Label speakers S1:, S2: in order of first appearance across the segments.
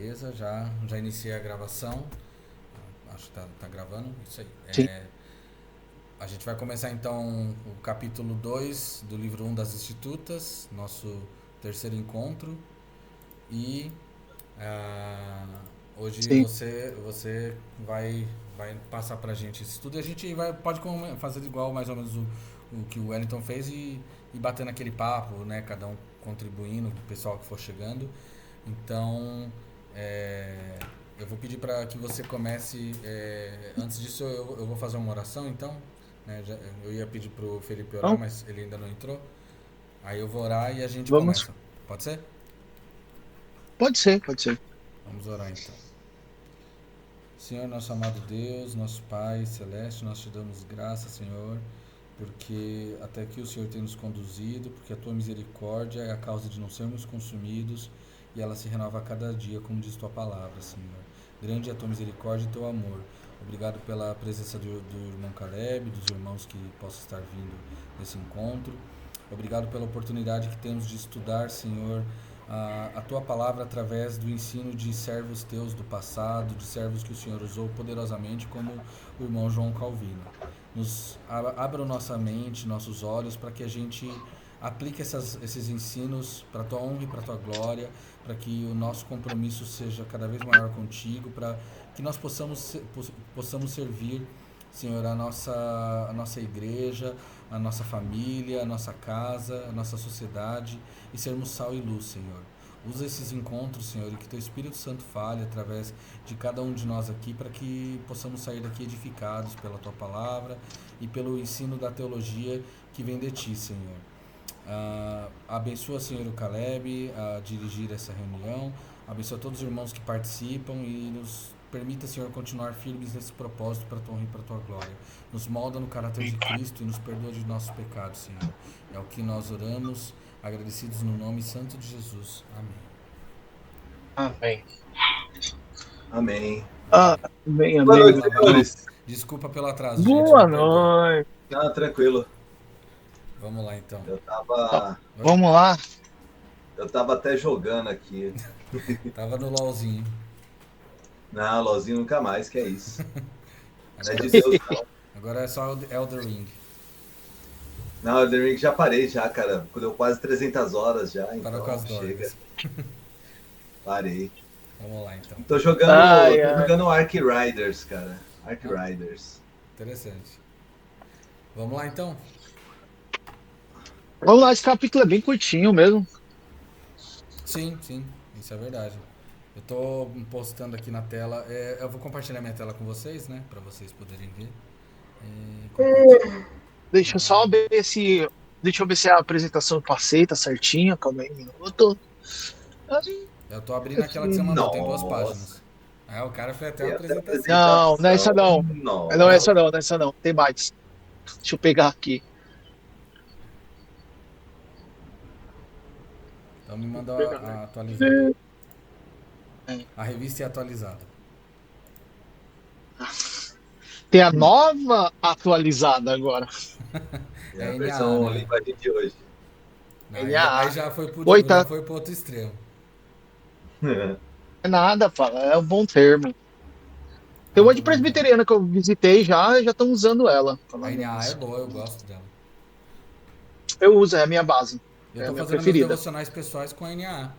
S1: Beleza, já iniciei a gravação. Acho que tá gravando. Isso aí.
S2: Sim.
S1: A gente vai começar então o capítulo 2 do livro um das Institutas, nosso terceiro encontro. E ah, hoje
S2: Sim.
S1: você vai passar pra gente esse estudo e a gente pode fazer igual mais ou menos o que o Wellington fez e bater naquele papo, né? Cada um contribuindo, o pessoal que for chegando. Então, é, eu vou pedir para que você comece. Antes disso, eu vou fazer uma oração, então. Né, eu ia pedir para o Felipe orar,
S2: Então,
S1: mas ele ainda não entrou. Aí eu vou orar e a gente
S2: vamos.
S1: começa. Pode ser?
S2: Pode ser, pode ser.
S1: Vamos orar então. Senhor, nosso amado Deus, nosso Pai Celeste, nós te damos graças, Senhor, porque até aqui o Senhor tem nos conduzido, porque a tua misericórdia é a causa de não sermos consumidos e ela se renova a cada dia, como diz tua palavra, Senhor. Grande é a tua misericórdia e teu amor. Obrigado pela presença do irmão Caleb, dos irmãos que possam estar vindo nesse encontro. Obrigado pela oportunidade que temos de estudar, Senhor, a tua palavra através do ensino de servos teus do passado, de servos que o Senhor usou poderosamente, como o irmão João Calvino. Abra nossa mente, nossos olhos, para que a gente aplique esses ensinos para a tua honra e para a tua glória, para que o nosso compromisso seja cada vez maior contigo, para que nós possamos servir, Senhor, a nossa igreja, a nossa família, a nossa casa, a nossa sociedade e sermos sal e luz, Senhor. Usa esses encontros, Senhor, e que Teu Espírito Santo fale através de cada um de nós aqui para que possamos sair daqui edificados pela Tua palavra e pelo ensino da teologia que vem de Ti, Senhor. Abençoa, Senhor, o Caleb a dirigir essa reunião. Abençoa todos os irmãos que participam e nos permita, Senhor, continuar firmes nesse propósito para a tua honra e para a tua glória. Nos molda no caráter de Cristo e nos perdoa de nossos pecados, Senhor. É o que nós oramos, agradecidos no nome santo de Jesus. Amém.
S2: Amém.
S3: Amém.
S2: Amém,
S3: Boa
S2: amém.
S1: Vamos
S3: noite,
S1: lá, vai lá.
S3: senhores.
S1: Desculpa pelo atraso, gente, me
S2: Boa
S1: perdoe.
S2: noite.
S3: Ah, tranquilo.
S1: Vamos lá, então.
S3: Eu
S2: Então,
S3: tava,
S1: Oi?
S2: vamos lá.
S3: eu tava até jogando aqui.
S1: Tava no LOLzinho.
S3: Não, Lozinho nunca mais, que é isso. Não é
S1: Agora,
S3: de Deus, não.
S1: agora é só Elder Ring.
S3: Não, Elden Ring já parei já, cara. Deu quase 300 horas já,
S1: Para com as
S3: então chega.
S1: dorgas.
S3: Parei.
S1: Vamos lá, então.
S3: Tô jogando,
S2: Ai,
S3: tô
S2: ai.
S3: jogando Ark Riders, cara. Ark
S1: Ah,
S3: Riders.
S1: interessante. Vamos lá, então.
S2: Vamos lá, esse capítulo é bem curtinho mesmo.
S1: Sim, sim, isso é verdade. Eu tô postando aqui na tela. Eu vou compartilhar minha tela com vocês, né? Para vocês poderem ver. Compartilhar.
S2: Deixa eu só ver se. Deixa eu ver se a apresentação eu passei, tá certinha. Calma aí um minuto.
S1: Eu tô abrindo aquela que você mandou, tem 2 páginas.
S3: Nossa,
S1: O cara fez até
S3: tem
S1: uma
S3: até
S1: apresentação.
S2: Não, não é essa
S3: apresentação.
S2: não. Não é
S1: Não?
S2: essa não, não é essa não. Tem mais. Deixa eu pegar aqui.
S1: Então me
S2: Deixa
S1: manda
S2: eu pegar
S1: a atualizada.
S2: aqui. É.
S1: A revista é atualizada.
S2: Tem a nova atualizada agora.
S3: É a
S1: É NAA,
S3: versão
S1: né?
S3: linguagem de hoje.
S1: Aí
S2: NAA.
S1: já
S2: Oi,
S1: foi pro outro extremo.
S2: é nada, fala. É um bom termo. Tem uma de
S1: Vamos lá então.
S2: presbiteriana que eu visitei já estão usando ela,
S1: A
S2: falando
S1: NAA é
S2: nisso.
S1: boa, eu gosto dela.
S2: Eu uso, é a minha base.
S1: Eu
S2: É a
S1: tô
S2: minha
S1: fazendo meus
S2: preferida.
S1: devocionais pessoais com a NAA.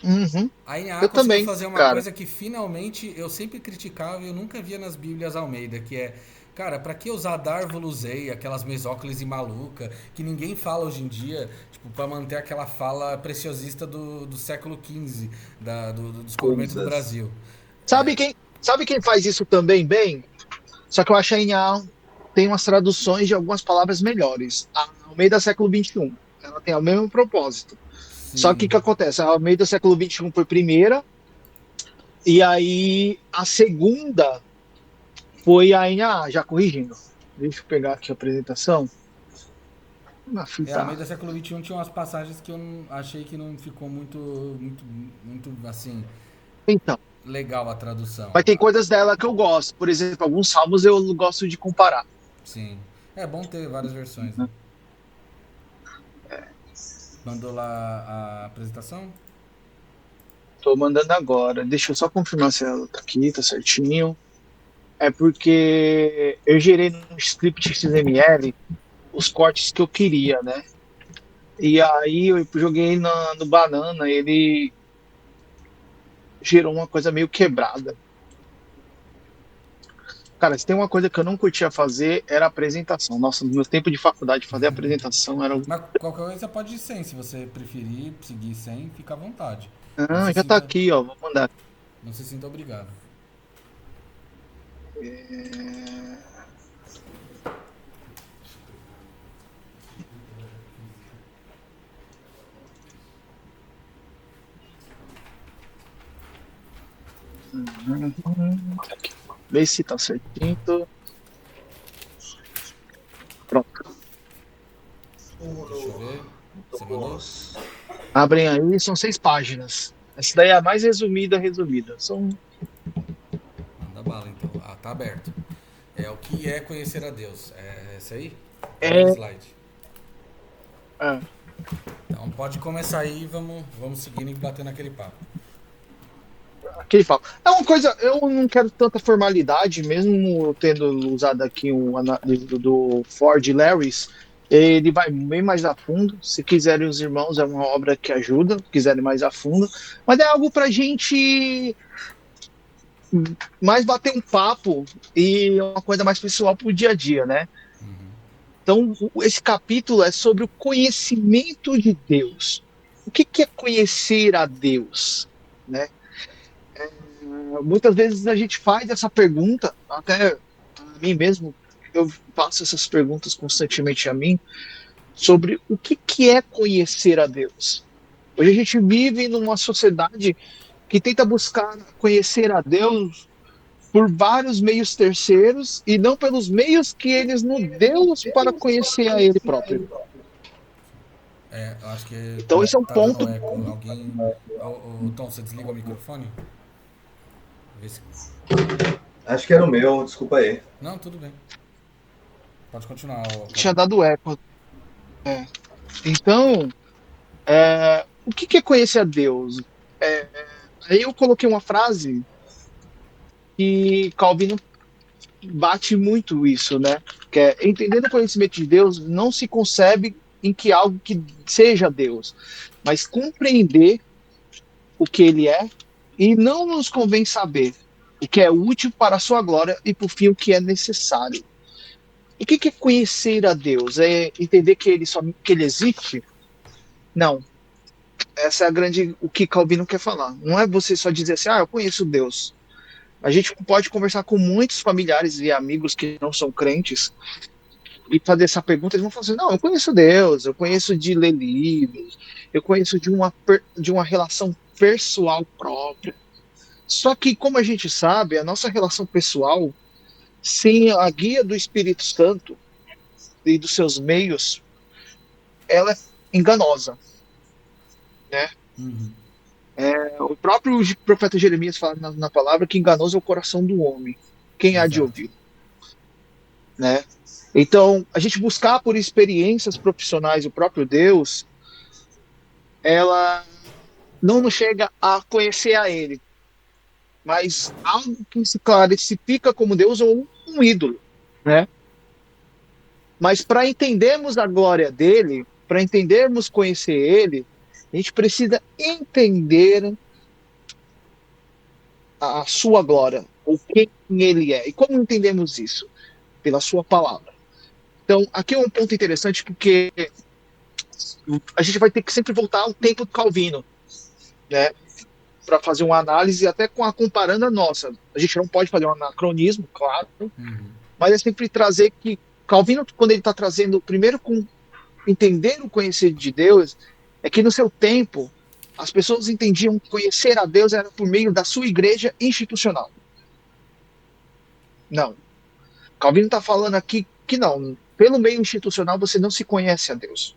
S2: Uhum.
S1: A NAA
S2: Eu
S1: conseguiu
S2: também,
S1: fazer uma
S2: cara.
S1: coisa que finalmente eu sempre criticava e eu nunca via nas Bíblias Almeida, que é, cara, pra que usar Darvoluzei, aquelas mesóclises maluca, que ninguém fala hoje em dia, tipo, pra manter aquela fala preciosista do século XV, do descobrimento do
S3: Coisas.
S1: Brasil.
S2: Sabe quem faz isso também bem? Só que eu acho que a NA tem umas traduções de algumas palavras melhores. A Almeida século XXI, ela tem o mesmo propósito. Só que o
S1: Sim.
S2: que acontece? A Almeida século XXI foi primeira, e aí a segunda foi a NA, já corrigindo. Deixa eu pegar aqui a apresentação. Na
S1: A
S2: fita.
S1: meio do século XXI tinha umas passagens que eu achei que não ficou muito, assim,
S2: Então,
S1: legal a tradução.
S2: mas tem coisas dela que eu gosto. Por exemplo, alguns salmos eu gosto de comparar.
S1: Sim. É bom ter várias versões, né?
S2: Né?
S1: Mandou lá a apresentação?
S2: tô mandando agora. Deixa eu só confirmar se ela tá aqui, tá certinho. É porque eu gerei no script XML os cortes que eu queria, né? E aí eu joguei no Banana, ele gerou uma coisa meio quebrada. Cara, se tem uma coisa que eu não curtia fazer, era a apresentação. Nossa, no meu tempo de faculdade, fazer apresentação era.
S1: Mas qualquer coisa pode ir sem. Se você preferir seguir sem, fica à vontade. Não
S2: Ah,
S1: se
S2: já tá
S1: sinta,
S2: aqui, ó. Vou mandar.
S1: não se sinta obrigado.
S2: Aqui. Vê se tá certinho. Pronto.
S1: Deixa eu ver. Você mandou?
S2: Abrem aí, são 6 páginas. Essa daí é a mais resumida. São.
S1: Manda bala então. Ah, tá aberto. É o que é conhecer a Deus. É esse aí? Primeiro
S2: É,
S1: slide.
S2: é,
S1: Então pode começar aí e vamos seguindo e batendo aquele papo.
S2: aquele papo. É uma coisa, eu não quero tanta formalidade, mesmo tendo usado aqui um livro do Ford Larris, ele vai bem mais a fundo. Se quiserem os irmãos, é uma obra que ajuda, se quiserem mais a fundo, mas é algo pra gente mais bater um papo e uma coisa mais pessoal pro dia a dia, né? Então, esse capítulo é sobre o conhecimento de Deus. O que é conhecer a Deus, né? Muitas vezes a gente faz essa pergunta, até a mim mesmo, eu faço essas perguntas constantemente a mim, sobre o que é conhecer a Deus. Hoje a gente vive numa sociedade que tenta buscar conhecer a Deus por vários meios terceiros e não pelos meios que eles nos deu para conhecer a Ele próprio.
S1: É, eu acho que
S2: Então esse é um
S1: tá dando
S2: ponto.
S1: eco. Alguém. Ô, Tom, você desliga o microfone? Vê se...
S3: Acho que era o meu, desculpa aí.
S1: Não, tudo bem. Pode continuar,
S2: Tinha
S1: Calvin.
S2: dado eco. É. Então, o que é conhecer a Deus? É, aí eu coloquei uma frase que Calvino bate muito isso, né? Que é, entendendo o conhecimento de Deus, não se concebe em que algo que seja Deus, mas compreender o que ele é e não nos convém saber o que é útil para a sua glória e, por fim, o que é necessário. O que é conhecer a Deus? É entender que ele existe? Não. Essa é a grande, o que Calvino quer falar. Não é você só dizer assim, eu conheço Deus. A gente pode conversar com muitos familiares e amigos que não são crentes e fazer essa pergunta, eles vão falar assim, não, eu conheço Deus, eu conheço de ler livros, eu conheço de uma relação pessoal própria. Só que, como a gente sabe, a nossa relação pessoal, sem a guia do Espírito Santo e dos seus meios, ela é enganosa, né?
S1: Uhum.
S2: O próprio profeta Jeremias fala na palavra que enganoso é o coração do homem. Quem há de
S1: Exato.
S2: ouvir, né? Então, a gente buscar por experiências profissionais o próprio Deus, ela não nos chega a conhecer a Ele, mas algo que se clarifica como Deus ou um ídolo, né? Mas para entendermos a glória dele, para entendermos conhecer Ele, a gente precisa entender a sua glória, ou quem Ele é. E como entendemos isso? Pela sua palavra. Então, aqui é um ponto interessante, porque a gente vai ter que sempre voltar ao tempo do Calvino, né? Para fazer uma análise até comparando a nossa. A gente não pode fazer um anacronismo, claro,
S1: Uhum.
S2: mas é sempre trazer que Calvino, quando ele está trazendo, primeiro com entender o conhecer de Deus, é que no seu tempo as pessoas entendiam que conhecer a Deus era por meio da sua igreja institucional. Não. Calvino está falando aqui que não. Pelo meio institucional você não se conhece a Deus.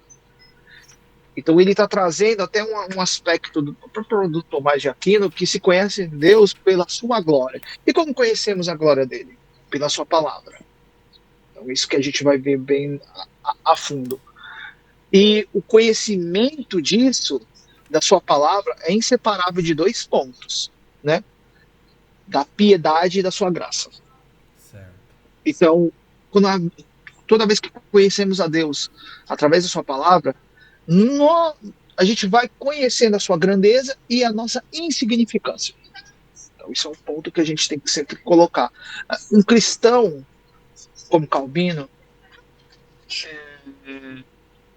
S2: Então ele está trazendo até um aspecto do próprio Tomás de Aquino que se conhece Deus pela sua glória. E como conhecemos a glória dele? Pela sua palavra. Então isso que a gente vai ver bem a fundo. E o conhecimento disso da sua palavra é inseparável de dois pontos, né? Da piedade e da sua graça.
S1: Certo.
S2: Então, quando toda vez que conhecemos a Deus através da sua palavra, a gente vai conhecendo a sua grandeza e a nossa insignificância. Então, isso é um ponto que a gente tem que sempre colocar. Um cristão como Calvino,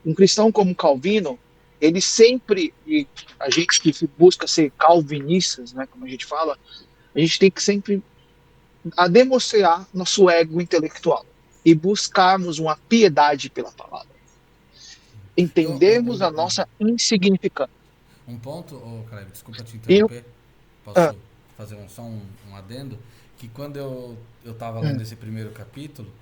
S2: um cristão como Calvino, ele sempre, e a gente que busca ser calvinistas, né, como a gente fala, a gente tem que sempre demonstrar nosso ego intelectual e buscarmos uma piedade pela palavra.
S1: Eu,
S2: Entendermos a nossa insignificância.
S1: um ponto, Caleb, desculpa te
S2: Eu,
S1: interromper,
S2: ah,
S1: posso fazer um adendo? Que quando eu tava lendo
S2: hum,
S1: esse primeiro capítulo,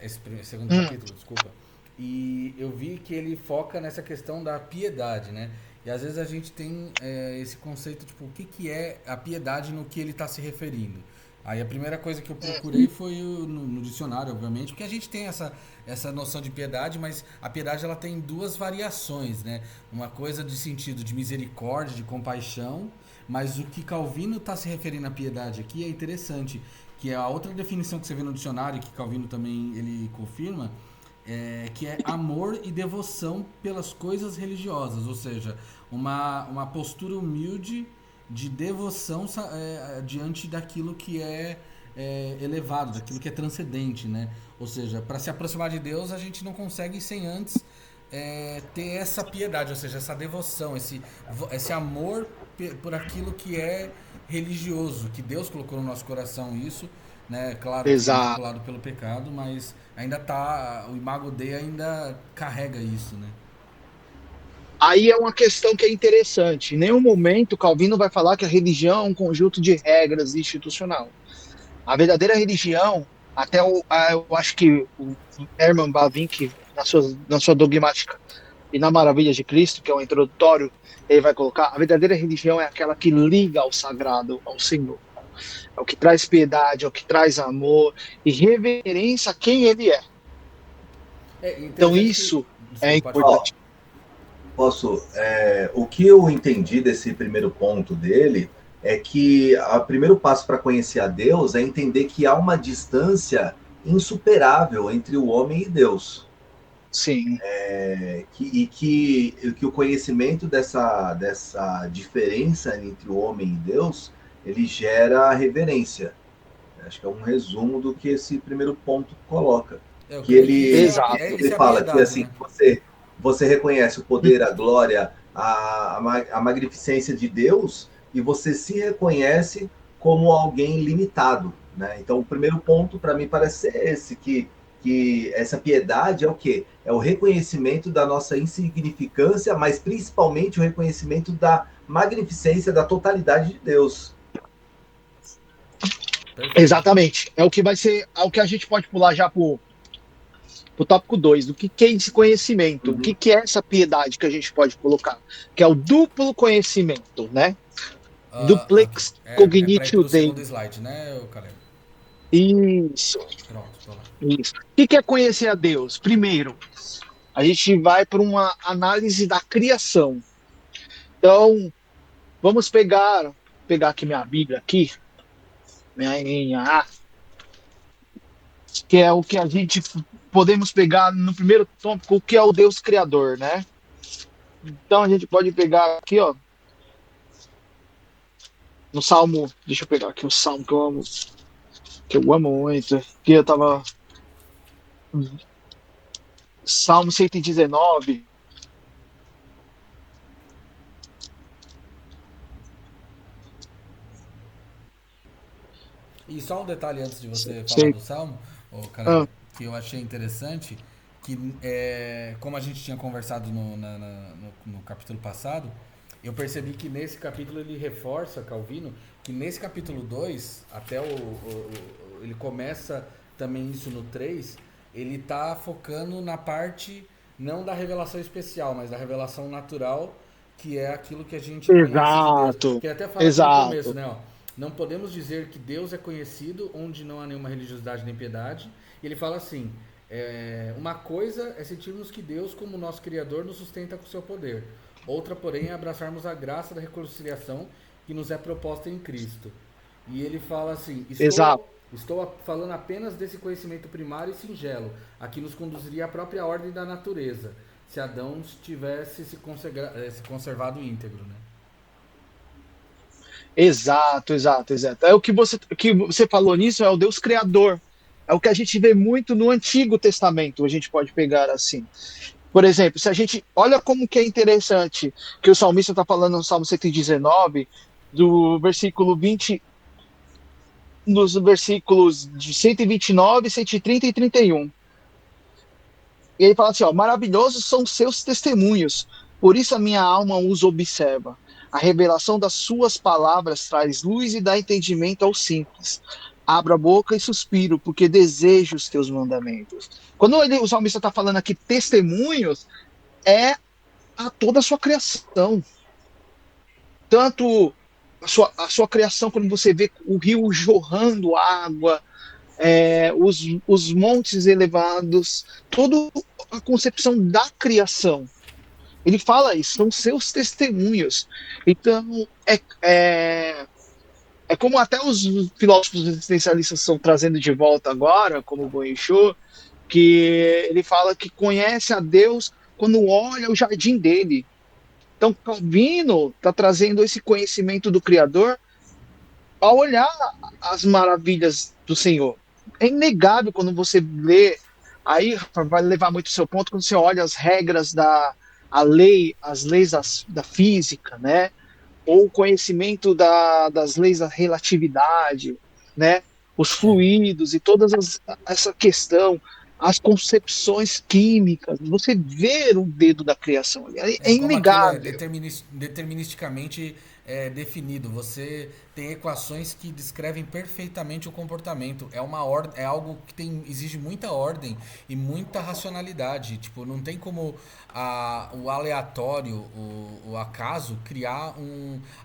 S1: esse segundo
S2: hum,
S1: capítulo, desculpa, e eu vi que ele foca nessa questão da piedade, né? E às vezes a gente tem esse conceito, tipo, o que, que é a piedade no que ele está se referindo. Aí a primeira coisa que eu procurei foi no dicionário, obviamente, porque a gente tem essa noção de piedade, mas a piedade ela tem duas variações, né? Uma coisa de sentido de misericórdia, de compaixão, mas o que Calvino está se referindo à piedade aqui é interessante, que é a outra definição que você vê no dicionário, que Calvino também ele confirma, que é amor e devoção pelas coisas religiosas, ou seja, uma postura humilde de devoção diante daquilo que é elevado, daquilo que é transcendente, né? Ou seja, para se aproximar de Deus a gente não consegue sem antes ter essa piedade, ou seja, essa devoção, esse amor por aquilo que é religioso, que Deus colocou no nosso coração isso, né? Claro que
S2: exato.
S1: maculado pelo pecado, mas ainda tá, o Imago Dei ainda carrega isso, né?
S2: Aí é uma questão que é interessante. Em nenhum momento Calvino vai falar que a religião é um conjunto de regras institucional. A verdadeira religião, eu acho que o Herman Bavinck, na sua dogmática e na Maravilha de Cristo, que é o introdutório, ele vai colocar: a verdadeira religião é aquela que liga ao sagrado, ao Senhor. É o que traz piedade, é o que traz amor e reverência a quem ele é.
S1: É
S2: Então
S1: interessante que.
S2: isso é
S1: Desculpa, pode falar.
S3: Ó,
S2: importante.
S3: posso. O que eu entendi desse primeiro ponto dele é que o primeiro passo para conhecer a Deus é entender que há uma distância insuperável entre o homem e Deus.
S2: Sim,
S3: Que o conhecimento dessa diferença entre o homem e Deus ele gera reverência. Acho que é um resumo do que esse primeiro ponto coloca.
S1: Eu
S3: Que
S1: creio que
S2: exato.
S3: ele
S1: isso é a
S3: fala que
S1: piedade,
S3: assim,
S1: né?
S3: você reconhece o poder, a glória, a magnificência de Deus e você se reconhece como alguém limitado. Né? Então, o primeiro ponto para mim parece ser esse, que essa piedade é o quê? É o reconhecimento da nossa insignificância, mas principalmente o reconhecimento da magnificência, da totalidade de Deus.
S1: Perfeito.
S2: Exatamente. É o que vai ser, é o que a gente pode pular já pro tópico 2 do que é esse conhecimento, o
S3: Uhum.
S2: que é essa piedade que a gente pode colocar, que é o duplo conhecimento, né?
S1: Aqui.
S2: Duplex
S1: É para ir
S2: cognitio
S1: pro
S2: Dei.
S1: segundo slide, né, Caleb?
S2: Isso,
S1: Pronto, tô lá.
S2: isso. O que é conhecer a Deus? Primeiro, a gente vai para uma análise da criação. Então, vamos pegar aqui minha Bíblia aqui, minha, que é o que a gente podemos pegar no primeiro tópico, o que é o Deus criador, né? Então a gente pode pegar aqui, ó, no Salmo, deixa eu pegar aqui o Salmo que eu amo muito, que eu tava Salmo 119.
S1: E só um detalhe antes de você falar
S2: Sei,
S1: do Salmo, Caleb,
S2: ah,
S1: que eu achei interessante, que como a gente tinha conversado no capítulo passado, eu percebi que nesse capítulo ele reforça, Calvino, que nesse capítulo 2 até ele começa também isso no 3 ele está focando na parte não da revelação especial, mas da revelação natural, que é aquilo que a gente conhece de Deus.
S2: exato,
S1: Que ele até fala aqui no começo,
S2: exato,
S1: né? Ó, não podemos dizer que Deus é conhecido onde não há nenhuma religiosidade nem piedade. E ele fala assim: uma coisa é sentirmos que Deus, como nosso Criador, nos sustenta com seu poder. outra, porém, é abraçarmos a graça da reconciliação que nos é proposta em Cristo. E ele fala assim,
S2: Exato.
S1: estou falando apenas desse conhecimento primário e singelo, a que nos conduziria à própria ordem da natureza, se Adão tivesse se conservado íntegro, né?
S2: Exato, exato, exato. É o que você falou nisso é o Deus criador. É o que a gente vê muito no Antigo Testamento, a gente pode pegar assim. Por exemplo, se a gente olha como que é interessante que o salmista está falando no Salmo 119, do versículo 20, nos versículos de 129, 130 e 31. E ele fala assim, ó, maravilhosos são seus testemunhos, por isso a minha alma os observa. A revelação das suas palavras traz luz e dá entendimento aos simples. Abro a boca e suspiro, porque desejo os teus mandamentos. Quando o salmista está falando aqui testemunhos, é a toda a sua criação. Tanto a sua criação, quando você vê o rio jorrando água, os montes elevados, toda a concepção da criação. Ele fala isso, são seus testemunhos. Então, é como até os filósofos existencialistas estão trazendo de volta agora, como o Boichô, que ele fala que conhece a Deus quando olha o jardim dele. Então, Calvino está trazendo esse conhecimento do Criador ao olhar as maravilhas do Senhor. É inegável quando você lê, aí vai levar muito o seu ponto, quando você olha as regras as leis da física, né? Ou o conhecimento das leis da relatividade, né? Os fluidos e essa questão, as concepções químicas, você vê o dedo da criação ali, é
S1: Como aquilo é
S2: inegável.
S1: deterministicamente definido. Você tem equações que descrevem perfeitamente o comportamento. É algo que exige muita ordem e muita racionalidade. Tipo, não tem como o aleatório, o acaso, criar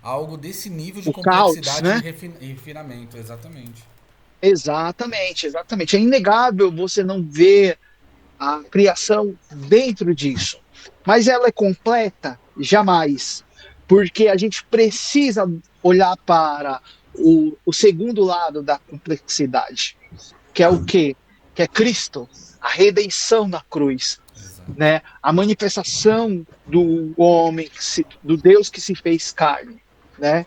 S1: algo desse nível de
S2: O caos,
S1: complexidade
S2: né?
S1: e refinamento. Exatamente.
S2: Exatamente, exatamente. É inegável você não ver a criação dentro disso. Mas ela é completa? Jamais. Porque a gente precisa olhar para o segundo lado da complexidade, que é o quê? Que é Cristo, a redenção na cruz,
S1: Exato.
S2: né? A manifestação do homem, do Deus que se fez carne, né?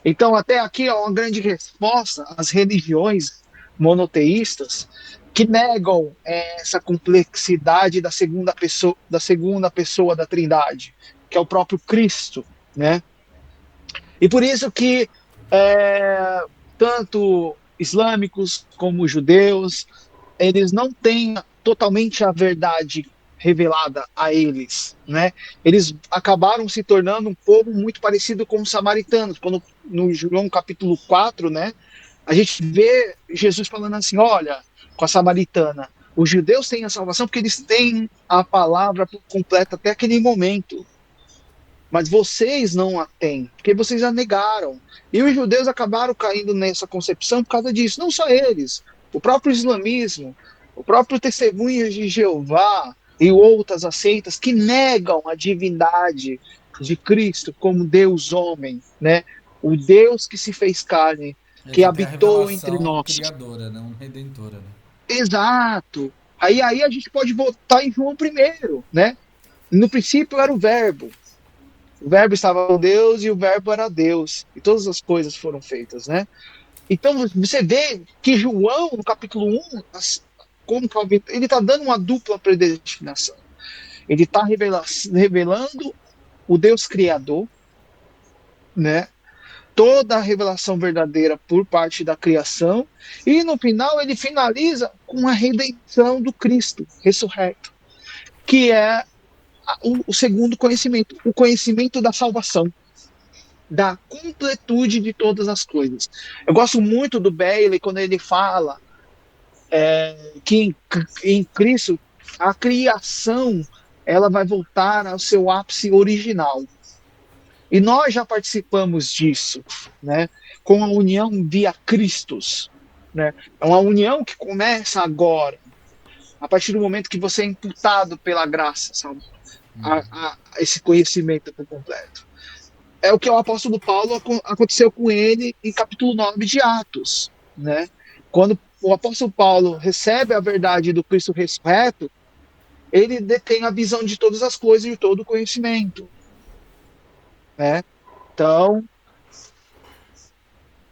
S2: Então, até aqui é uma grande resposta às religiões monoteístas que negam essa complexidade da segunda pessoa da Trindade, que é o próprio Cristo, né? E por isso que tanto islâmicos como judeus, eles não têm totalmente a verdade revelada a eles, né? Eles acabaram se tornando um povo muito parecido com os samaritanos. Quando no João capítulo 4, né, a gente vê Jesus falando assim, olha, com a samaritana, os judeus têm a salvação porque eles têm a palavra completa até aquele momento. Mas vocês não a têm, porque vocês a negaram. E os judeus acabaram caindo nessa concepção por causa disso. Não só eles, o próprio islamismo, o próprio Testemunhas de Jeová e outras seitas que negam a divindade de Cristo como Deus homem, né? O Deus que se fez carne, que
S1: Você tem a
S2: habitou entre
S1: revelação
S2: nós.
S1: criadora, não redentora, né?
S2: Exato. Aí a gente pode voltar em João primeiro, né? No princípio era o verbo. O verbo estava com Deus e o verbo era Deus. E todas as coisas foram feitas, né? Então você vê que João, no capítulo 1, ele está dando uma dupla predestinação. Ele está revelando o Deus Criador, né? Toda a revelação verdadeira por parte da criação. E no final ele finaliza com a redenção do Cristo ressurreto, que é o segundo conhecimento, o conhecimento da salvação, da completude de todas as coisas. Eu gosto muito do Bailey quando ele fala que em Cristo a criação ela vai voltar ao seu ápice original. E nós já participamos disso, né? Com a união via Christus, né? É uma união que começa agora, a partir do momento que você é imputado pela graça, sabe? esse conhecimento por completo. É o que o apóstolo Paulo aconteceu com ele em capítulo 9 de Atos, né? Quando o apóstolo Paulo recebe a verdade do Cristo ressurreto, ele detém a visão de todas as coisas e de todo o conhecimento, né? Então,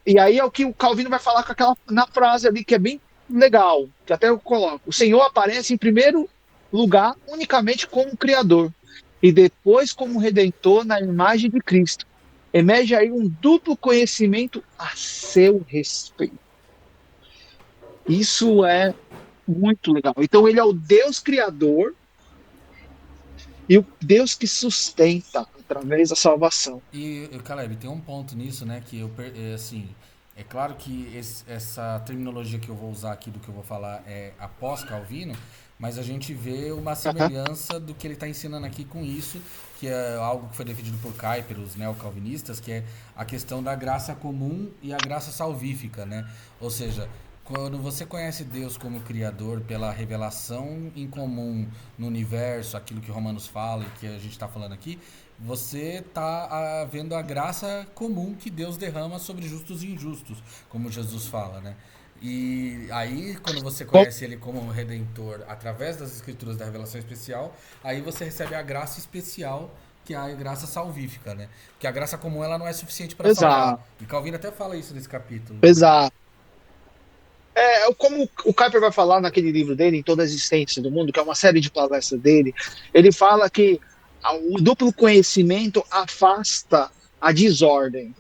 S2: e aí é o que o Calvino vai falar com aquela na frase ali que é bem legal, que até eu coloco. O Senhor aparece em primeiro lugar unicamente como Criador e depois como Redentor na imagem de Cristo. Emerge aí um duplo conhecimento a seu respeito. Isso é muito legal. Então ele é o Deus Criador e o Deus que sustenta através da salvação.
S1: E, Caleb, tem um ponto nisso, né, que assim, é claro que essa terminologia que eu vou usar aqui do que eu vou falar é após Calvino, mas a gente vê uma semelhança do que ele está ensinando aqui com isso, que é algo que foi defendido por Kuyper, os neocalvinistas, que é a questão da graça comum e a graça salvífica, né? Ou seja, quando você conhece Deus como Criador pela revelação em comum no universo, aquilo que Romanos fala e que a gente está falando aqui, você está vendo a graça comum que Deus derrama sobre justos e injustos, como Jesus fala, né? E aí, quando você conhece ele como Redentor através das escrituras da revelação especial, aí você recebe a graça especial, que é a graça salvífica, né? Porque a graça comum ela não é suficiente para salvar. E Calvino até fala isso nesse capítulo.
S2: Exato. Como o Kuyper vai falar naquele livro dele, Em Toda a Existência do Mundo, que é uma série de palestras dele, ele fala que o duplo conhecimento afasta a desordem.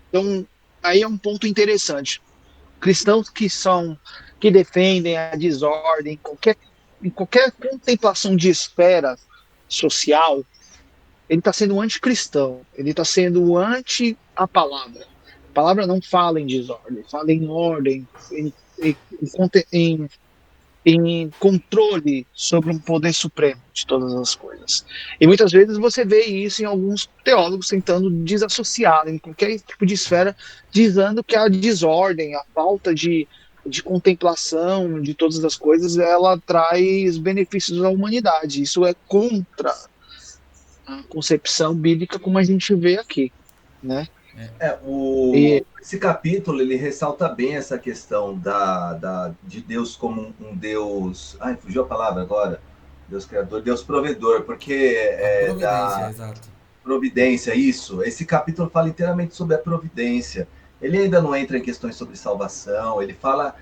S2: Então, aí é um ponto interessante. Cristãos que defendem a desordem, em qualquer contemplação de esfera social, ele está sendo anticristão, ele está sendo anti a palavra. A palavra não fala em desordem, fala em ordem, em, em controle sobre um poder supremo de todas as coisas. E muitas vezes você vê isso em alguns teólogos tentando desassociar em qualquer tipo de esfera, dizendo que a desordem, a falta de contemplação de todas as coisas, ela traz benefícios à humanidade. Isso é contra a concepção bíblica como a gente vê aqui, né?
S3: Esse capítulo ele ressalta bem essa questão de Deus como um Deus. Ai, fugiu a palavra agora. Deus Criador, Deus Provedor, porque
S1: providência, exato.
S3: Providência, isso. Esse capítulo fala inteiramente sobre a providência. Ele ainda não entra em questões sobre salvação, ele fala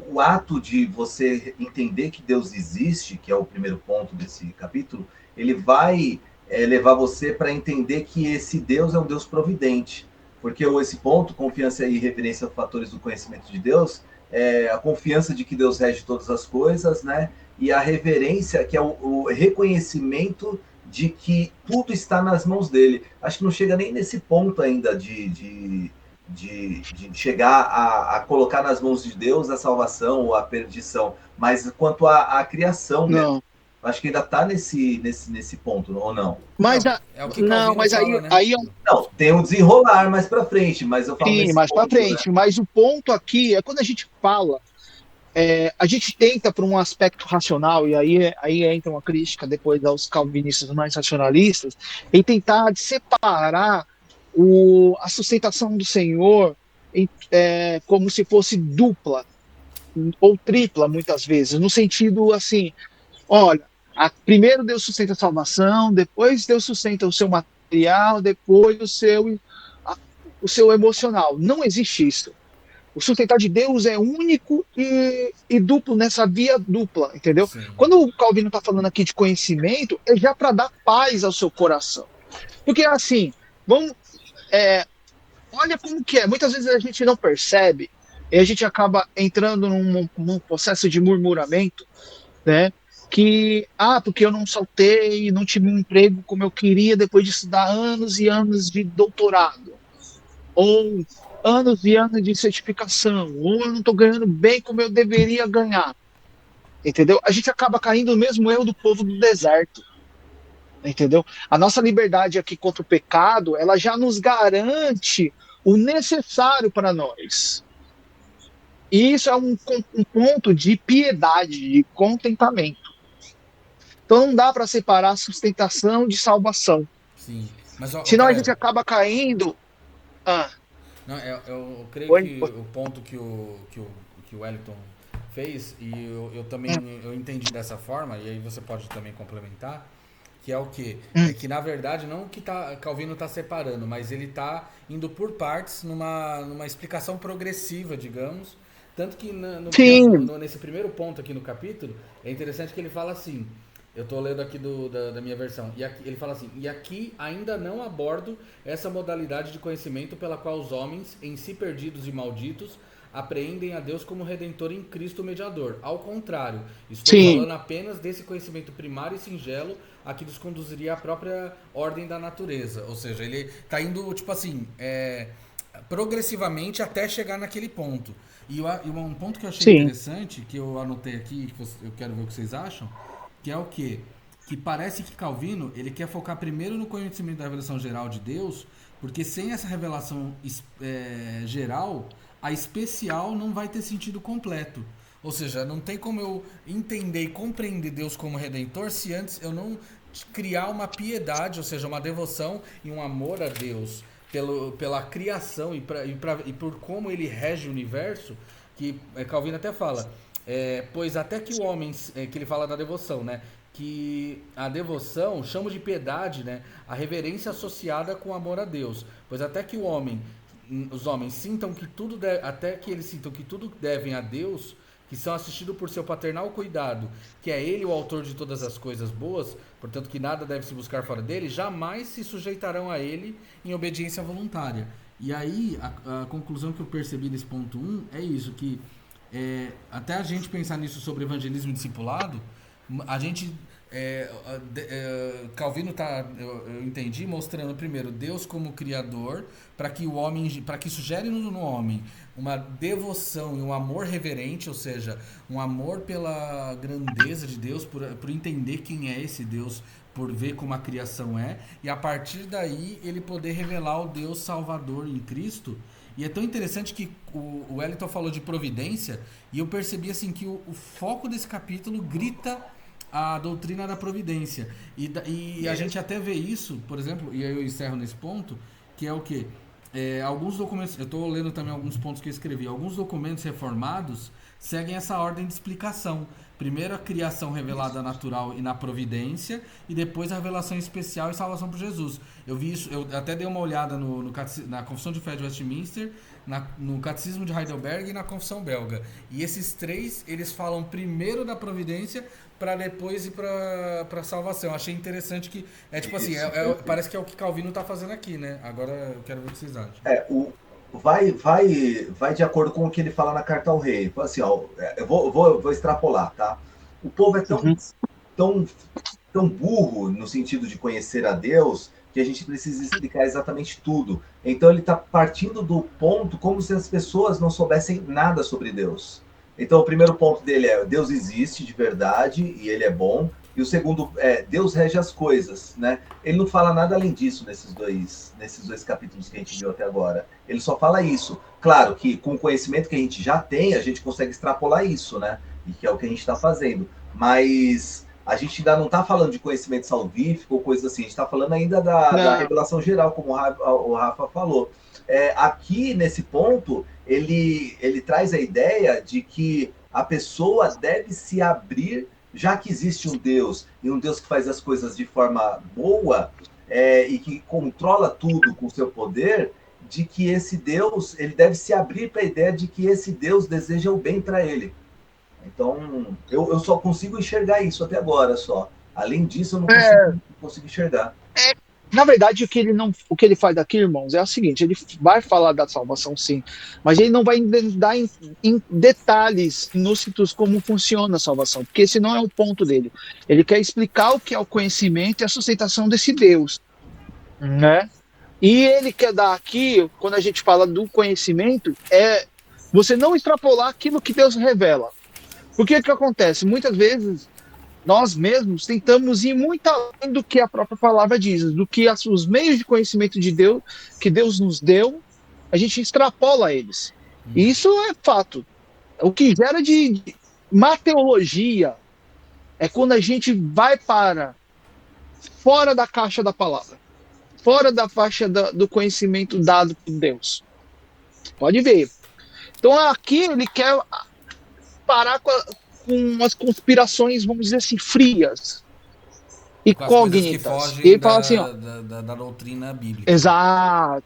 S3: o ato de você entender que Deus existe, que é o primeiro ponto desse capítulo, ele vai levar você para entender que esse Deus é um Deus providente. Porque esse ponto, confiança e reverência aos fatores do conhecimento de Deus, a confiança de que Deus rege todas as coisas, né? E a reverência, que é o reconhecimento de que tudo está nas mãos dele. Acho que não chega nem nesse ponto ainda de chegar a colocar nas mãos de Deus a salvação ou a perdição, mas quanto à criação,
S2: não.
S3: Né? Acho que ainda está nesse ponto, ou não?
S2: Mas
S1: o que não,
S2: mas
S1: fala, né?
S2: aí
S3: não, tem um desenrolar mais para frente, mas eu falo
S2: sim, mais para frente. Né? Mas o ponto aqui é quando a gente fala, a gente tenta por um aspecto racional, e aí entra uma crítica depois aos calvinistas mais racionalistas, em tentar separar a sustentação do Senhor como se fosse dupla ou tripla, muitas vezes, no sentido assim, olha, primeiro Deus sustenta a salvação, depois Deus sustenta o seu material, depois o seu emocional. Não existe isso. O sustentar de Deus é único e duplo nessa via dupla, entendeu? Sim. Quando o Calvino está falando aqui de conhecimento, é já para dar paz ao seu coração. Porque assim, olha como que é. Muitas vezes a gente não percebe e a gente acaba entrando num processo de murmuramento, né? Porque eu não saltei, não tive um emprego como eu queria depois de estudar anos e anos de doutorado. Ou anos e anos de certificação, ou eu não estou ganhando bem como eu deveria ganhar, entendeu? A gente acaba caindo no mesmo erro do povo do deserto, entendeu? A nossa liberdade aqui contra o pecado, ela já nos garante o necessário para nós. E isso é um ponto de piedade, de contentamento. Então não dá para separar sustentação de salvação.
S1: Sim. Mas,
S2: Senão a
S1: Caleb,
S2: gente acaba caindo. Ah,
S1: não, eu creio
S2: oi?
S1: que o ponto que o Wellington fez, e eu também eu entendi dessa forma, e aí você pode também complementar, que é o quê? É que na verdade não que Calvino está separando, mas ele está indo por partes numa explicação progressiva, digamos. Tanto que
S2: Sim,
S1: nesse primeiro ponto aqui no capítulo, é interessante que ele fala assim, eu estou lendo aqui da minha versão, e aqui, ele fala assim, e aqui ainda não abordo essa modalidade de conhecimento pela qual os homens, em si perdidos e malditos, apreendem a Deus como Redentor em Cristo Mediador. Ao contrário, estou
S2: sim,
S1: falando apenas desse conhecimento primário e singelo a que nos conduziria a própria ordem da natureza. Ou seja, ele está indo, tipo assim, progressivamente até chegar naquele ponto. E um ponto que eu achei
S2: sim,
S1: interessante, que eu anotei aqui, que eu quero ver o que vocês acham, que é o quê? Que parece que Calvino ele quer focar primeiro no conhecimento da revelação geral de Deus, porque sem essa revelação geral, a especial não vai ter sentido completo. Ou seja, não tem como eu entender e compreender Deus como Redentor se antes eu não criar uma piedade, ou seja, uma devoção e um amor a Deus pela criação e por como ele rege o universo, que Calvino até fala, pois até que o homem, que ele fala da devoção, né? Que a devoção, chamo de piedade, né? A reverência associada com o amor a Deus. Pois até que os homens sintam que até que eles sintam que tudo devem a Deus, que são assistidos por seu paternal cuidado, que é ele o autor de todas as coisas boas, portanto que nada deve se buscar fora dele, jamais se sujeitarão a ele em obediência voluntária. E aí, a conclusão que eu percebi nesse ponto 1 é isso, que até a gente pensar nisso sobre evangelismo e discipulado, a gente Calvino tá, eu entendi, mostrando primeiro Deus como criador, para que o homem, para que isso gere no homem uma devoção e um amor reverente, ou seja, um amor pela grandeza de Deus, por entender quem é esse Deus, por ver como a criação é, e a partir daí ele poder revelar o Deus Salvador em Cristo. E é tão interessante que o Wellington falou de providência, e eu percebi assim que o foco desse capítulo grita a doutrina da providência. E a gente até vê isso, por exemplo, e aí eu encerro nesse ponto, que é o quê? Alguns documentos, eu estou lendo também alguns pontos que eu escrevi, alguns documentos reformados seguem essa ordem de explicação. Primeiro a criação revelada natural e na providência, e depois a revelação especial e salvação por Jesus. Eu vi isso, eu até dei uma olhada na Confissão de Fé de Westminster, no Catecismo de Heidelberg e na Confissão Belga. E esses três, eles falam primeiro da providência para depois ir para salvação. Achei interessante que tipo assim, parece que é o que Calvino está fazendo aqui, né? Agora eu quero ver o que vocês acham.
S3: Vai de acordo com o que ele fala na carta ao rei. Assim, ó, eu vou extrapolar, tá? O povo é tão, tão burro no sentido de conhecer a Deus que a gente precisa explicar exatamente tudo. Então ele está partindo do ponto como se as pessoas não soubessem nada sobre Deus. Então o primeiro ponto dele é Deus existe de verdade e ele é bom. E o segundo é Deus rege as coisas, né? Ele não fala nada além disso nesses dois capítulos que a gente viu até agora. Ele só fala isso. Claro que com o conhecimento que a gente já tem, a gente consegue extrapolar isso, né? E que é o que a gente está fazendo. Mas a gente ainda não está falando de conhecimento salvífico ou coisa assim. A gente está falando ainda da revelação geral, como o Rafa falou. Aqui, nesse ponto, ele traz a ideia de que a pessoa deve se abrir, já que existe um Deus, e um Deus que faz as coisas de forma boa, e que controla tudo com seu poder, de que esse Deus, ele deve se abrir para a ideia de que esse Deus deseja o bem para ele. Então, eu só consigo enxergar isso até agora, só. Além disso, eu não consigo enxergar.
S2: Na verdade, o que ele faz aqui, irmãos, é o seguinte: ele vai falar da salvação, sim, mas ele não vai dar em detalhes inúcitos como funciona a salvação, porque esse não é o ponto dele. Ele quer explicar o que é o conhecimento e a sustentação desse Deus, né? E ele quer dar aqui, quando a gente fala do conhecimento, você não extrapolar aquilo que Deus revela. Porque o que acontece? Muitas vezes nós mesmos tentamos ir muito além do que a própria palavra diz, do que os meios de conhecimento de Deus, que Deus nos deu, a gente extrapola eles. E isso é fato. O que gera de má teologia, é quando a gente vai para fora da caixa da palavra, fora da faixa do conhecimento dado por Deus. Pode ver. Então aqui ele quer parar com as conspirações, vamos dizer assim, frias e
S1: Com as coisas que
S2: cognitas. E
S1: fogem
S2: ele fala assim, ó,
S1: da doutrina bíblica.
S2: exato.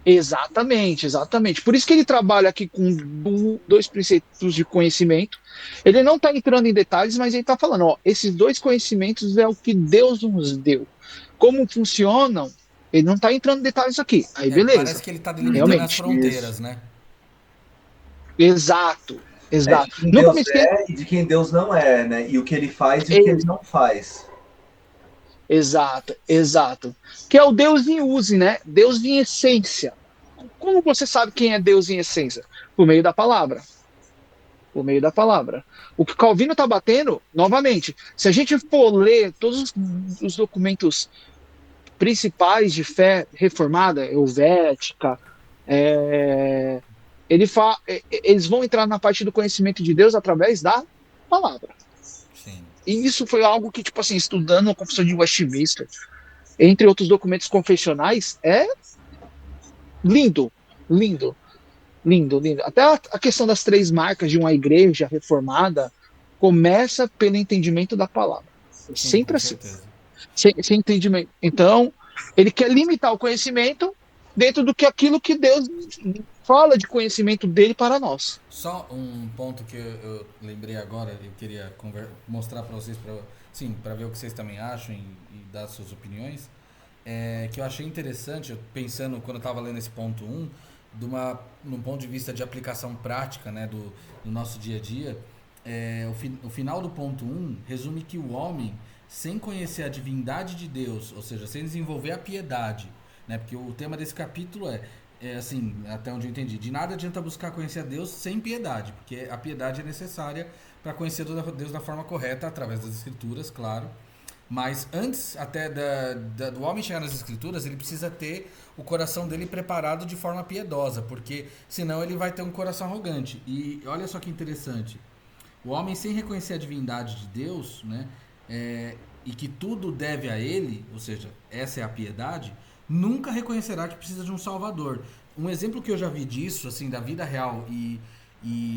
S2: Exatamente, exatamente. Por isso que ele trabalha aqui com dois preceitos de conhecimento. Ele não está entrando em detalhes, mas ele está falando, ó, esses dois conhecimentos é o que Deus nos deu. Como funcionam, ele não está entrando em detalhes aqui. Aí
S1: Parece
S2: beleza.
S1: que ele está delimitando as
S2: Realmente.
S1: fronteiras,
S3: Isso.
S1: né?
S2: Exato,
S3: De
S2: exato.
S3: quem
S2: Nunca
S3: Deus
S2: me esqueço.
S3: é e de quem Deus não é, né? E o que ele faz e o que ele não faz.
S2: Exato, exato. Que é o Deus em use, né? Deus em essência. Como você sabe quem é Deus em essência? Por meio da palavra. Por meio da palavra. O que Calvino está batendo, novamente, se a gente for ler todos os documentos principais de fé reformada, helvética, eles vão entrar na parte do conhecimento de Deus através da palavra.
S1: Sim.
S2: E isso foi algo que, tipo assim, estudando a Confissão de Westminster, entre outros documentos confessionais, é lindo, lindo. Lindo, lindo. Até a questão das 3 marcas de uma igreja reformada começa pelo entendimento da palavra. É
S1: Sim,
S2: sempre
S1: com
S2: assim.
S1: certeza.
S2: Sem entendimento. Então, ele quer limitar o conhecimento dentro do que aquilo que Deus fala de conhecimento dele para nós.
S1: Só um ponto que eu lembrei agora, eu queria mostrar para vocês, para ver o que vocês também acham e dar suas opiniões, que eu achei interessante, pensando quando eu estava lendo esse ponto 1, num ponto de vista de aplicação prática, né, do nosso dia a dia, o final do ponto 1 resume que o homem, sem conhecer a divindade de Deus, ou seja, sem desenvolver a piedade, né, porque o tema desse capítulo é assim, até onde eu entendi, de nada adianta buscar conhecer a Deus sem piedade, porque a piedade é necessária para conhecer Deus da forma correta, através das Escrituras, claro. Mas antes até do homem chegar nas Escrituras, ele precisa ter o coração dele preparado de forma piedosa, porque senão ele vai ter um coração arrogante. E olha só que interessante, o homem sem reconhecer a divindade de Deus, né, e que tudo deve a ele, ou seja, essa é a piedade, nunca reconhecerá que precisa de um Salvador. Um exemplo que eu já vi disso, assim, da vida real, e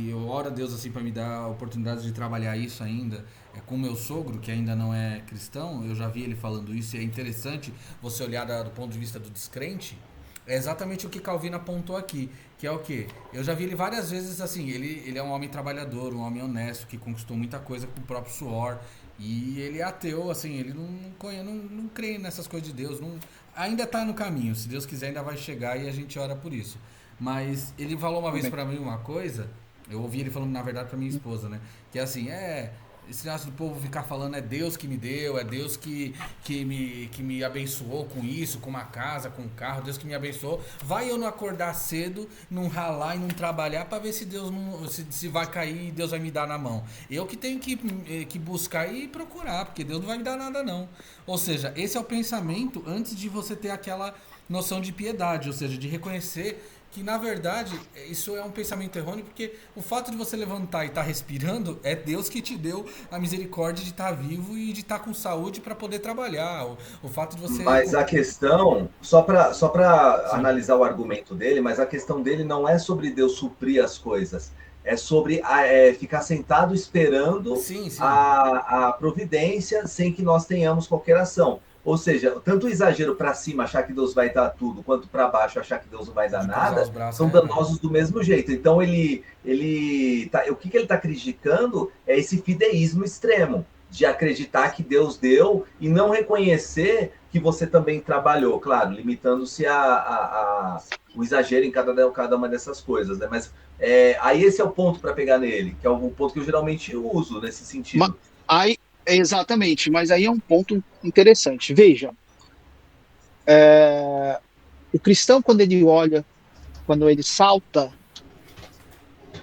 S1: eu oro a Deus assim para me dar a oportunidade de trabalhar isso ainda, com meu sogro, que ainda não é cristão, eu já vi ele falando isso, e é interessante você olhar do ponto de vista do descrente, é exatamente o que Calvino apontou aqui, que é o quê? Eu já vi ele várias vezes assim, ele é um homem trabalhador, um homem honesto, que conquistou muita coisa com o próprio suor, e ele é ateu, assim, ele não crê nessas coisas de Deus, ainda está no caminho, se Deus quiser ainda vai chegar e a gente ora por isso. Mas ele falou uma vez para mim uma coisa, eu ouvi ele falando na verdade para minha esposa, né? Que é assim, esse negócio do povo ficar falando é Deus que me deu, é Deus que me abençoou com isso, com uma casa, com um carro, Deus que me abençoou. Vai eu não acordar cedo, não ralar e não trabalhar para ver se Deus se vai cair e Deus vai me dar na mão. Eu que tenho que buscar e procurar, porque Deus não vai me dar nada não. Ou seja, esse é o pensamento antes de você ter aquela noção de piedade, ou seja, de reconhecer que na verdade isso é um pensamento errôneo, porque o fato de você levantar e estar respirando é Deus que te deu a misericórdia de estar vivo e de estar com saúde para poder trabalhar. O fato de você...
S3: Mas a questão, só para
S1: Sim.
S3: analisar o argumento dele, mas a questão dele não é sobre Deus suprir as coisas, é sobre ficar sentado esperando
S1: Sim.
S3: a providência sem que nós tenhamos qualquer ação. Ou seja, tanto o exagero para cima, achar que Deus vai dar tudo, quanto para baixo, achar que Deus não vai dar
S1: De cruzar os
S3: nada,
S1: braços,
S3: são danosos do mesmo jeito. Então, o que ele está criticando é esse fideísmo extremo, de acreditar que Deus deu e não reconhecer que você também trabalhou, claro, limitando-se o exagero em cada uma dessas coisas, né? Mas aí esse é o ponto para pegar nele, que é o ponto que eu geralmente uso nesse sentido.
S2: Exatamente, mas aí é um ponto interessante. Veja, o cristão, quando ele olha, quando ele salta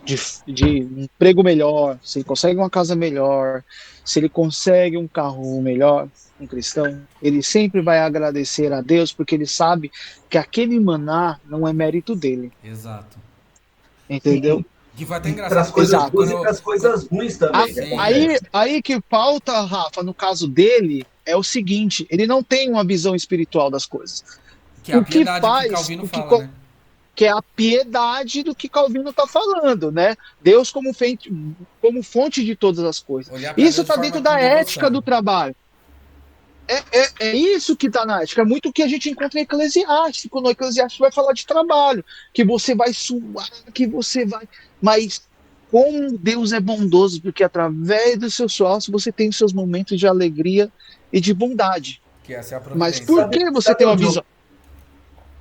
S2: de um emprego melhor, se ele consegue uma casa melhor, se ele consegue um carro melhor, um cristão, ele sempre vai agradecer a Deus, porque ele sabe que aquele maná não é mérito dele.
S1: Exato.
S2: Entendeu?
S3: Sim.
S1: Que foi até
S3: E para
S1: engraçado.
S3: as coisas
S2: Exato.
S3: boas e para as coisas ruins também.
S1: Sim.
S2: Aí que falta, Rafa, no caso dele, é o seguinte: ele não tem uma visão espiritual das coisas.
S1: Que é a
S2: O que
S1: piedade que
S2: faz,
S1: Calvino fala, né?
S2: que é a piedade do que Calvino está falando, né? Deus como fonte de todas as coisas.
S1: Olhar para
S2: Isso
S1: Deus de
S2: está
S1: forma
S2: dentro
S1: com
S2: da ética
S1: devoção.
S2: do trabalho. É isso que está na ética. É muito o que a gente encontra em Eclesiastes. Quando o Eclesiastes vai falar de trabalho, que você vai suar, que você vai. Mas como Deus é bondoso, porque através do seu sócio você tem os seus momentos de alegria e de bondade.
S1: Que essa é a
S2: Mas
S1: providência.
S2: por
S3: Sabe,
S2: que você
S3: sabe
S2: tem uma
S3: onde eu,
S2: visão?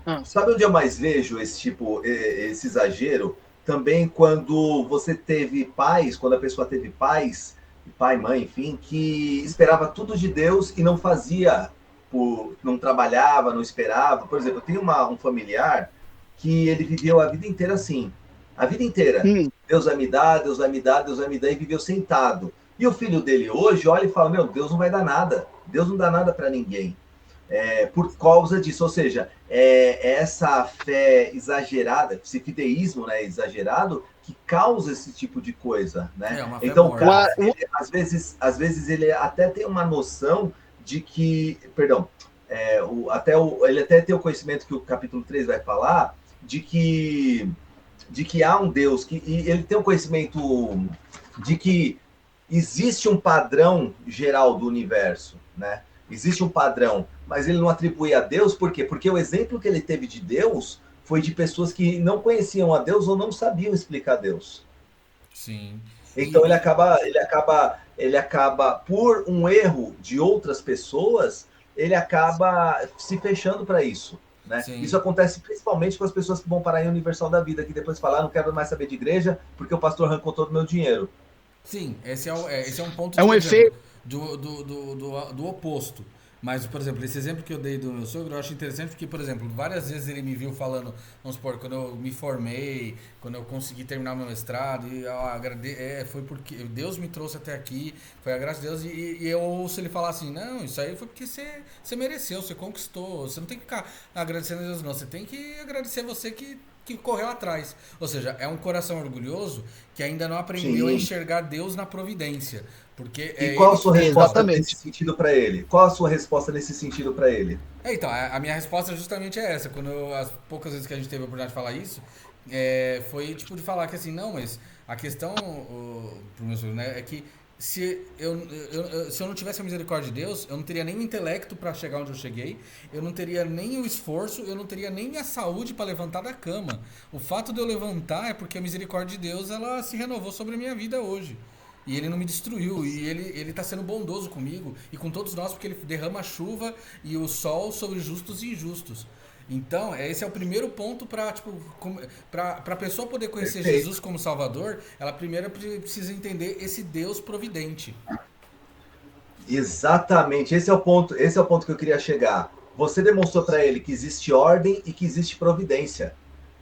S2: Ah,
S3: sabe onde eu mais vejo esse tipo, esse exagero? Também quando você teve pais, quando a pessoa teve pais, pai, mãe, enfim, que esperava tudo de Deus e não fazia, não trabalhava, não esperava. Por exemplo, eu tenho um familiar que ele viveu a vida inteira assim, a vida inteira.
S2: hum,
S3: Deus vai me dar, Deus vai me dar, Deus vai me dar, e viveu sentado. E o filho dele hoje olha e fala: Meu, Deus não vai dar nada, Deus não dá nada para ninguém. Por causa disso, ou seja, essa fé exagerada, esse fideísmo, né, exagerado, que causa esse tipo de coisa, né?
S1: É uma fé
S3: Então, o
S1: morta.
S3: cara, às vezes ele até tem uma noção de que, perdão, ele até tem o conhecimento que o capítulo 3 vai falar, de que há um Deus, e ele tem o conhecimento de que existe um padrão geral do universo, né? Existe um padrão, mas ele não atribui a Deus, por quê? Porque o exemplo que ele teve de Deus foi de pessoas que não conheciam a Deus ou não sabiam explicar Deus.
S1: Sim.
S3: Então ele acaba por um erro de outras pessoas, ele acaba se fechando para isso. Né?
S1: Sim.
S3: Isso acontece principalmente com as pessoas que vão parar em Universal da Vida, que depois falam: não quero mais saber de igreja porque o pastor arrancou todo o meu dinheiro.
S1: Sim, esse é um ponto,
S2: é um
S1: por exemplo,
S2: efeito.
S1: do oposto. Mas, por exemplo, esse exemplo que eu dei do meu sogro, eu acho interessante porque, por exemplo, várias vezes ele me viu falando, vamos supor, quando eu me formei, quando eu consegui terminar meu mestrado, e foi porque Deus me trouxe até aqui, foi a graça de Deus, e eu ouço ele falar assim: não, isso aí foi porque você mereceu, você conquistou, você não tem que ficar agradecendo a Deus, não, você tem que agradecer você que correu atrás. Ou seja, é um coração orgulhoso que ainda não aprendeu a
S3: Sim.
S1: enxergar Deus na providência. Porque
S3: E
S1: é
S3: qual a
S1: ele que
S3: sua
S1: fez.
S3: resposta
S2: Exatamente.
S3: nesse sentido para ele? Qual a sua resposta nesse sentido para ele?
S1: Então, a minha resposta justamente é essa. As poucas vezes que a gente teve a oportunidade de falar isso, foi tipo de falar que assim, não, mas a questão pro meu sogro, né, é que se eu não tivesse a misericórdia de Deus, eu não teria nem o intelecto para chegar onde eu cheguei, eu não teria nem o esforço, eu não teria nem a saúde para levantar da cama. O fato de eu levantar é porque a misericórdia de Deus ela se renovou sobre a minha vida hoje. E ele não me destruiu, e ele tá sendo bondoso comigo e com todos nós, porque ele derrama a chuva e o sol sobre justos e injustos. Então, esse é o primeiro ponto para tipo, a pessoa poder conhecer
S3: Perfeito.
S1: Jesus como Salvador, ela primeiro precisa entender esse Deus providente.
S3: Exatamente, esse é o ponto que eu queria chegar. Você demonstrou para ele que existe ordem e que existe providência.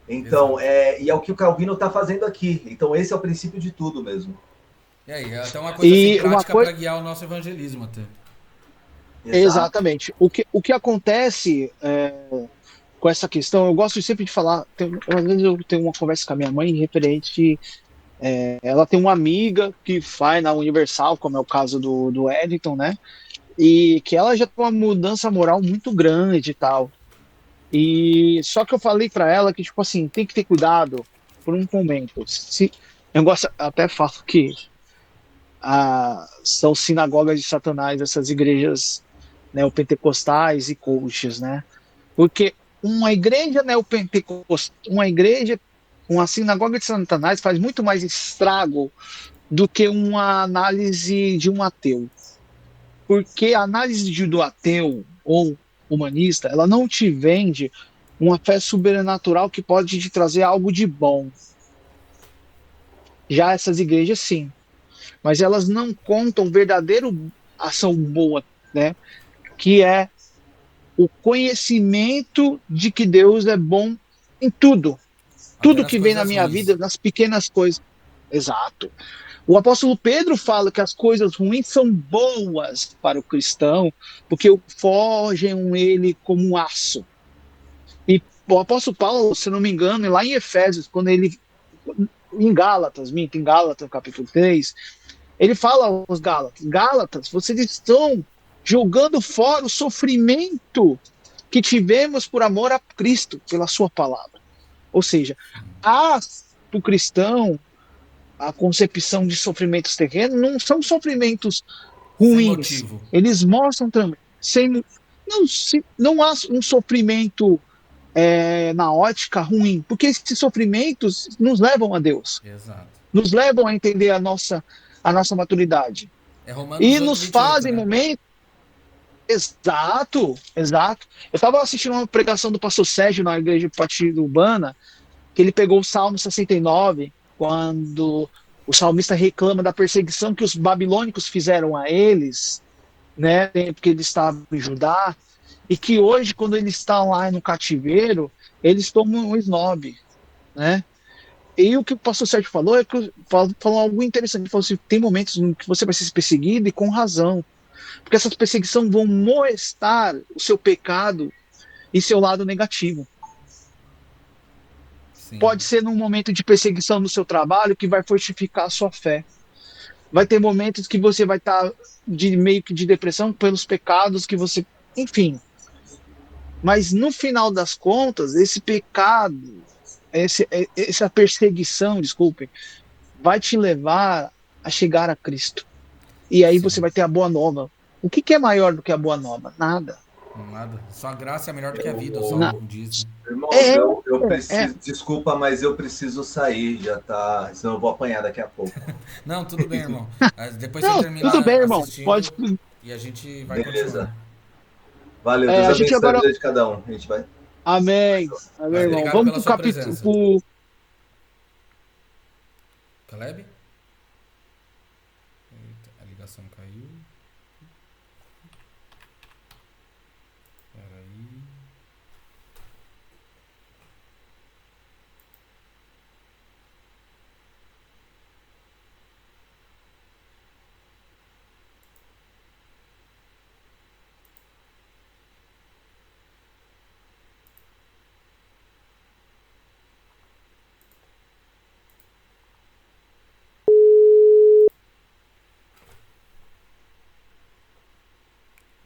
S3: Então,
S1: Exato.
S3: e é o que o Calvino está fazendo aqui. Então, esse é o princípio de tudo mesmo.
S1: E aí, é até uma coisa assim
S2: E uma
S1: prática para
S2: coisa.
S1: guiar o nosso evangelismo até.
S3: Exato.
S2: Exatamente. O que acontece com essa questão, eu gosto sempre de falar. Às vezes eu tenho uma conversa com a minha mãe referente. Ela tem uma amiga que vai na Universal, como é o caso do Edington, né? E que ela já tem uma mudança moral muito grande e tal. E só que eu falei para ela que, tipo assim, tem que ter cuidado por um momento. Eu gosto, até falo que são sinagogas de Satanás, essas igrejas neopentecostais e coaches, né? Porque uma igreja neopentecostal, uma sinagoga de Satanás faz muito mais estrago do que uma análise de um ateu. Porque a análise do ateu ou humanista, ela não te vende uma fé sobrenatural que pode te trazer algo de bom. Já essas igrejas, sim. Mas elas não contam verdadeiro ação boa, né? Que é o conhecimento de que Deus é bom em tudo.
S1: Até
S2: Tudo
S1: nas
S2: que vem na
S1: coisas
S2: minha
S1: ruins.
S2: vida, nas pequenas coisas. Exato. O apóstolo Pedro fala que as coisas ruins são boas para o cristão, porque forjam ele como um aço. E o apóstolo Paulo, se não me engano, lá em Efésios, quando ele em Gálatas, em Gálatas, capítulo 3, ele fala aos Gálatas, Gálatas, vocês estão jogando fora o sofrimento que tivemos por amor a Cristo, pela sua palavra. Ou seja, para o cristão, a concepção de sofrimentos terrenos não são sofrimentos
S1: Sem
S2: ruins.
S1: motivo.
S2: Eles mostram também, não há um sofrimento na ótica ruim, porque esses sofrimentos nos levam a Deus,
S1: Exato.
S2: nos levam a entender a nossa maturidade.
S1: É Romanos
S2: E
S1: 8,
S2: nos
S1: 28,
S2: fazem
S1: né?
S2: momentos. Exato, exato. Eu estava assistindo uma pregação do pastor Sérgio na igreja Partido Urbana, que ele pegou o Salmo 69, quando o salmista reclama da perseguição que os babilônicos fizeram a eles, né, porque eles estavam em Judá, e que hoje, quando eles estão lá no cativeiro, eles tomam um esnobe, né? E o que o pastor Sérgio falou é que falou algo interessante. Ele falou assim: tem momentos em que você vai ser perseguido e com razão, porque essas perseguições vão mostrar o seu pecado e seu lado negativo.
S1: Sim.
S2: Pode ser num momento de perseguição no seu trabalho que vai fortificar a sua fé. Vai ter momentos que você vai estar meio que de depressão pelos pecados que você. Enfim. Mas no final das contas, esse pecado, essa perseguição, desculpem, vai te levar a chegar a Cristo. E aí
S1: Sim.
S2: você vai ter a boa nova. O que é maior do que a boa nova? Nada.
S1: Nada. Só a graça é melhor do que a vida, o
S2: Na...
S1: Salmo diz. Né?
S3: Irmãos, eu preciso, desculpa, mas eu preciso sair, já tá, senão eu vou apanhar daqui a pouco.
S1: Não, tudo bem, irmão. Depois
S2: Não,
S1: você termina
S2: tudo bem, irmão.
S1: assistindo
S2: Pode.
S1: e a gente vai
S3: Beleza.
S1: continuando.
S3: Valeu, Deus
S2: A gente
S3: abençoe
S2: agora.
S3: a vida de cada um. A gente vai.
S2: Amém. Amém, irmão.
S1: Obrigado
S2: Vamos
S1: pela
S2: pro
S1: sua
S2: capítulo.
S1: presença. Caleb? Eita, a ligação caiu. Peraí.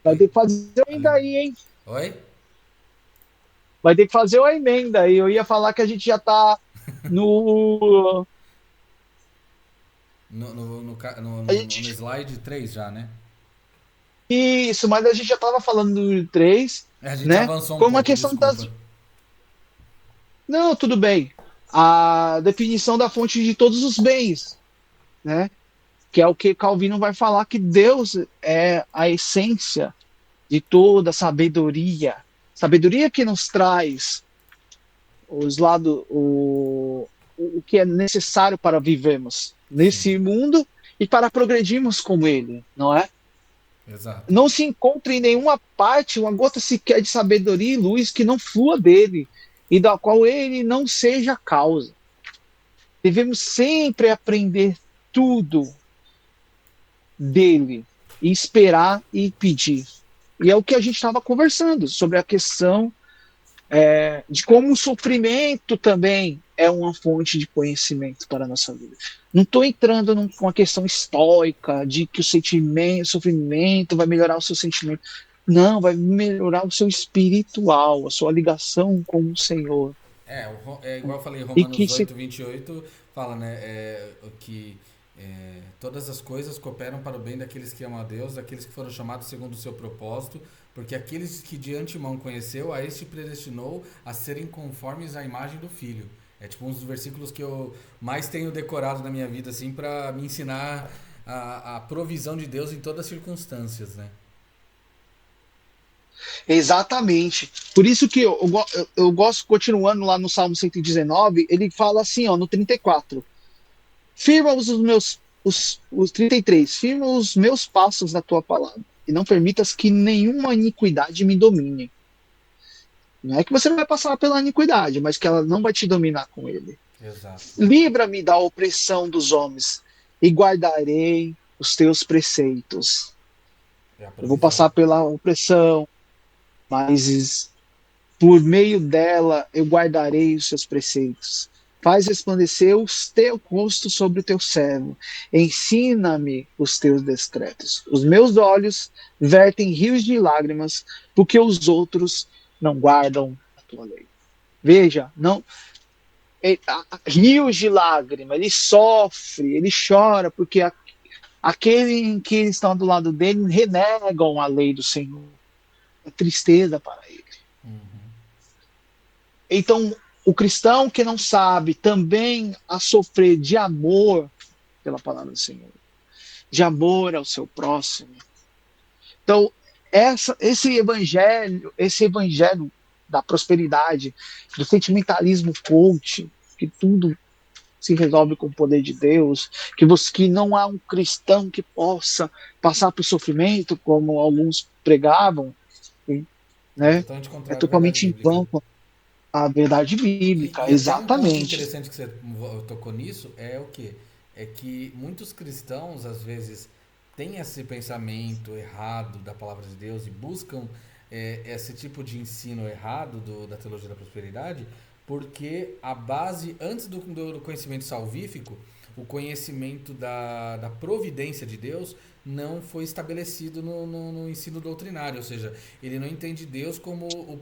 S2: Vai ter que fazer a emenda aí, hein?
S1: Oi?
S2: Vai ter que fazer a emenda aí. Eu ia falar que a gente já tá no.
S1: No
S2: gente...
S1: slide 3 já, né?
S2: Isso, mas a gente já tava falando do 3.
S1: A gente
S2: né?
S1: avançou um
S2: Como
S1: pouco,
S2: a questão
S1: desculpa.
S2: das. Não, tudo bem. A definição da fonte de todos os bens, né? Que é o que Calvino vai falar, que Deus é a essência de toda sabedoria. Sabedoria que nos traz os lados, o que é necessário para vivermos nesse mundo e para progredirmos com ele, não é?
S1: Exato.
S2: Não se encontra em nenhuma parte uma gota sequer de sabedoria e luz que não flua dele e da qual ele não seja a causa. Devemos sempre aprender tudo dele e esperar e pedir. E é o que a gente estava conversando sobre a questão de como o sofrimento também é uma fonte de conhecimento para a nossa vida. Não estou entrando com a questão estoica de que o sofrimento vai melhorar o seu sentimento. Não, vai melhorar o seu espiritual, a sua ligação com o Senhor.
S1: Igual eu falei, Romanos 8, 28 fala, né, que todas as coisas cooperam para o bem daqueles que amam a Deus, daqueles que foram chamados segundo o seu propósito, porque aqueles que de antemão conheceu, a este predestinou a serem conformes à imagem do Filho. É tipo um dos versículos que eu mais tenho decorado na minha vida, assim, para me ensinar a provisão de Deus em todas as circunstâncias, né?
S2: Exatamente. Por isso que eu gosto, continuando lá no Salmo 119, ele fala assim, ó, no 34. Firma os 33, firma os meus passos na tua palavra, e não permitas que nenhuma iniquidade me domine. Não é que você vai passar pela iniquidade, mas que ela não vai te dominar com ele.
S1: Exato.
S2: Livra-me da opressão dos homens, e guardarei os teus preceitos. Eu vou passar pela opressão, mas por meio dela eu guardarei os seus preceitos. Faz resplandecer o teu rosto sobre o teu servo. Ensina-me os teus decretos. Os meus olhos vertem rios de lágrimas, porque os outros não guardam a tua lei. Veja, não rios de lágrimas, ele sofre, ele chora, porque aquele em que estão do lado dele renegam a lei do Senhor. É tristeza para ele. Então, o cristão que não sabe também a sofrer de amor pela palavra do Senhor, de amor ao seu próximo. Então, esse evangelho da prosperidade, do sentimentalismo coach, que tudo se resolve com o poder de Deus, que não há um cristão que possa passar por sofrimento, como alguns pregavam, né?
S1: Totalmente
S2: É
S1: contrário à verdade
S2: totalmente em
S1: bíblica.
S2: vão a verdade bíblica,
S1: E até um ponto
S2: exatamente.
S1: interessante que você tocou nisso é o quê? É que muitos cristãos, às vezes, têm esse pensamento errado da palavra de Deus e buscam esse tipo de ensino errado da teologia da prosperidade, porque a base, antes do conhecimento salvífico, o conhecimento da providência de Deus não foi estabelecido no ensino doutrinário, ou seja, ele não entende Deus como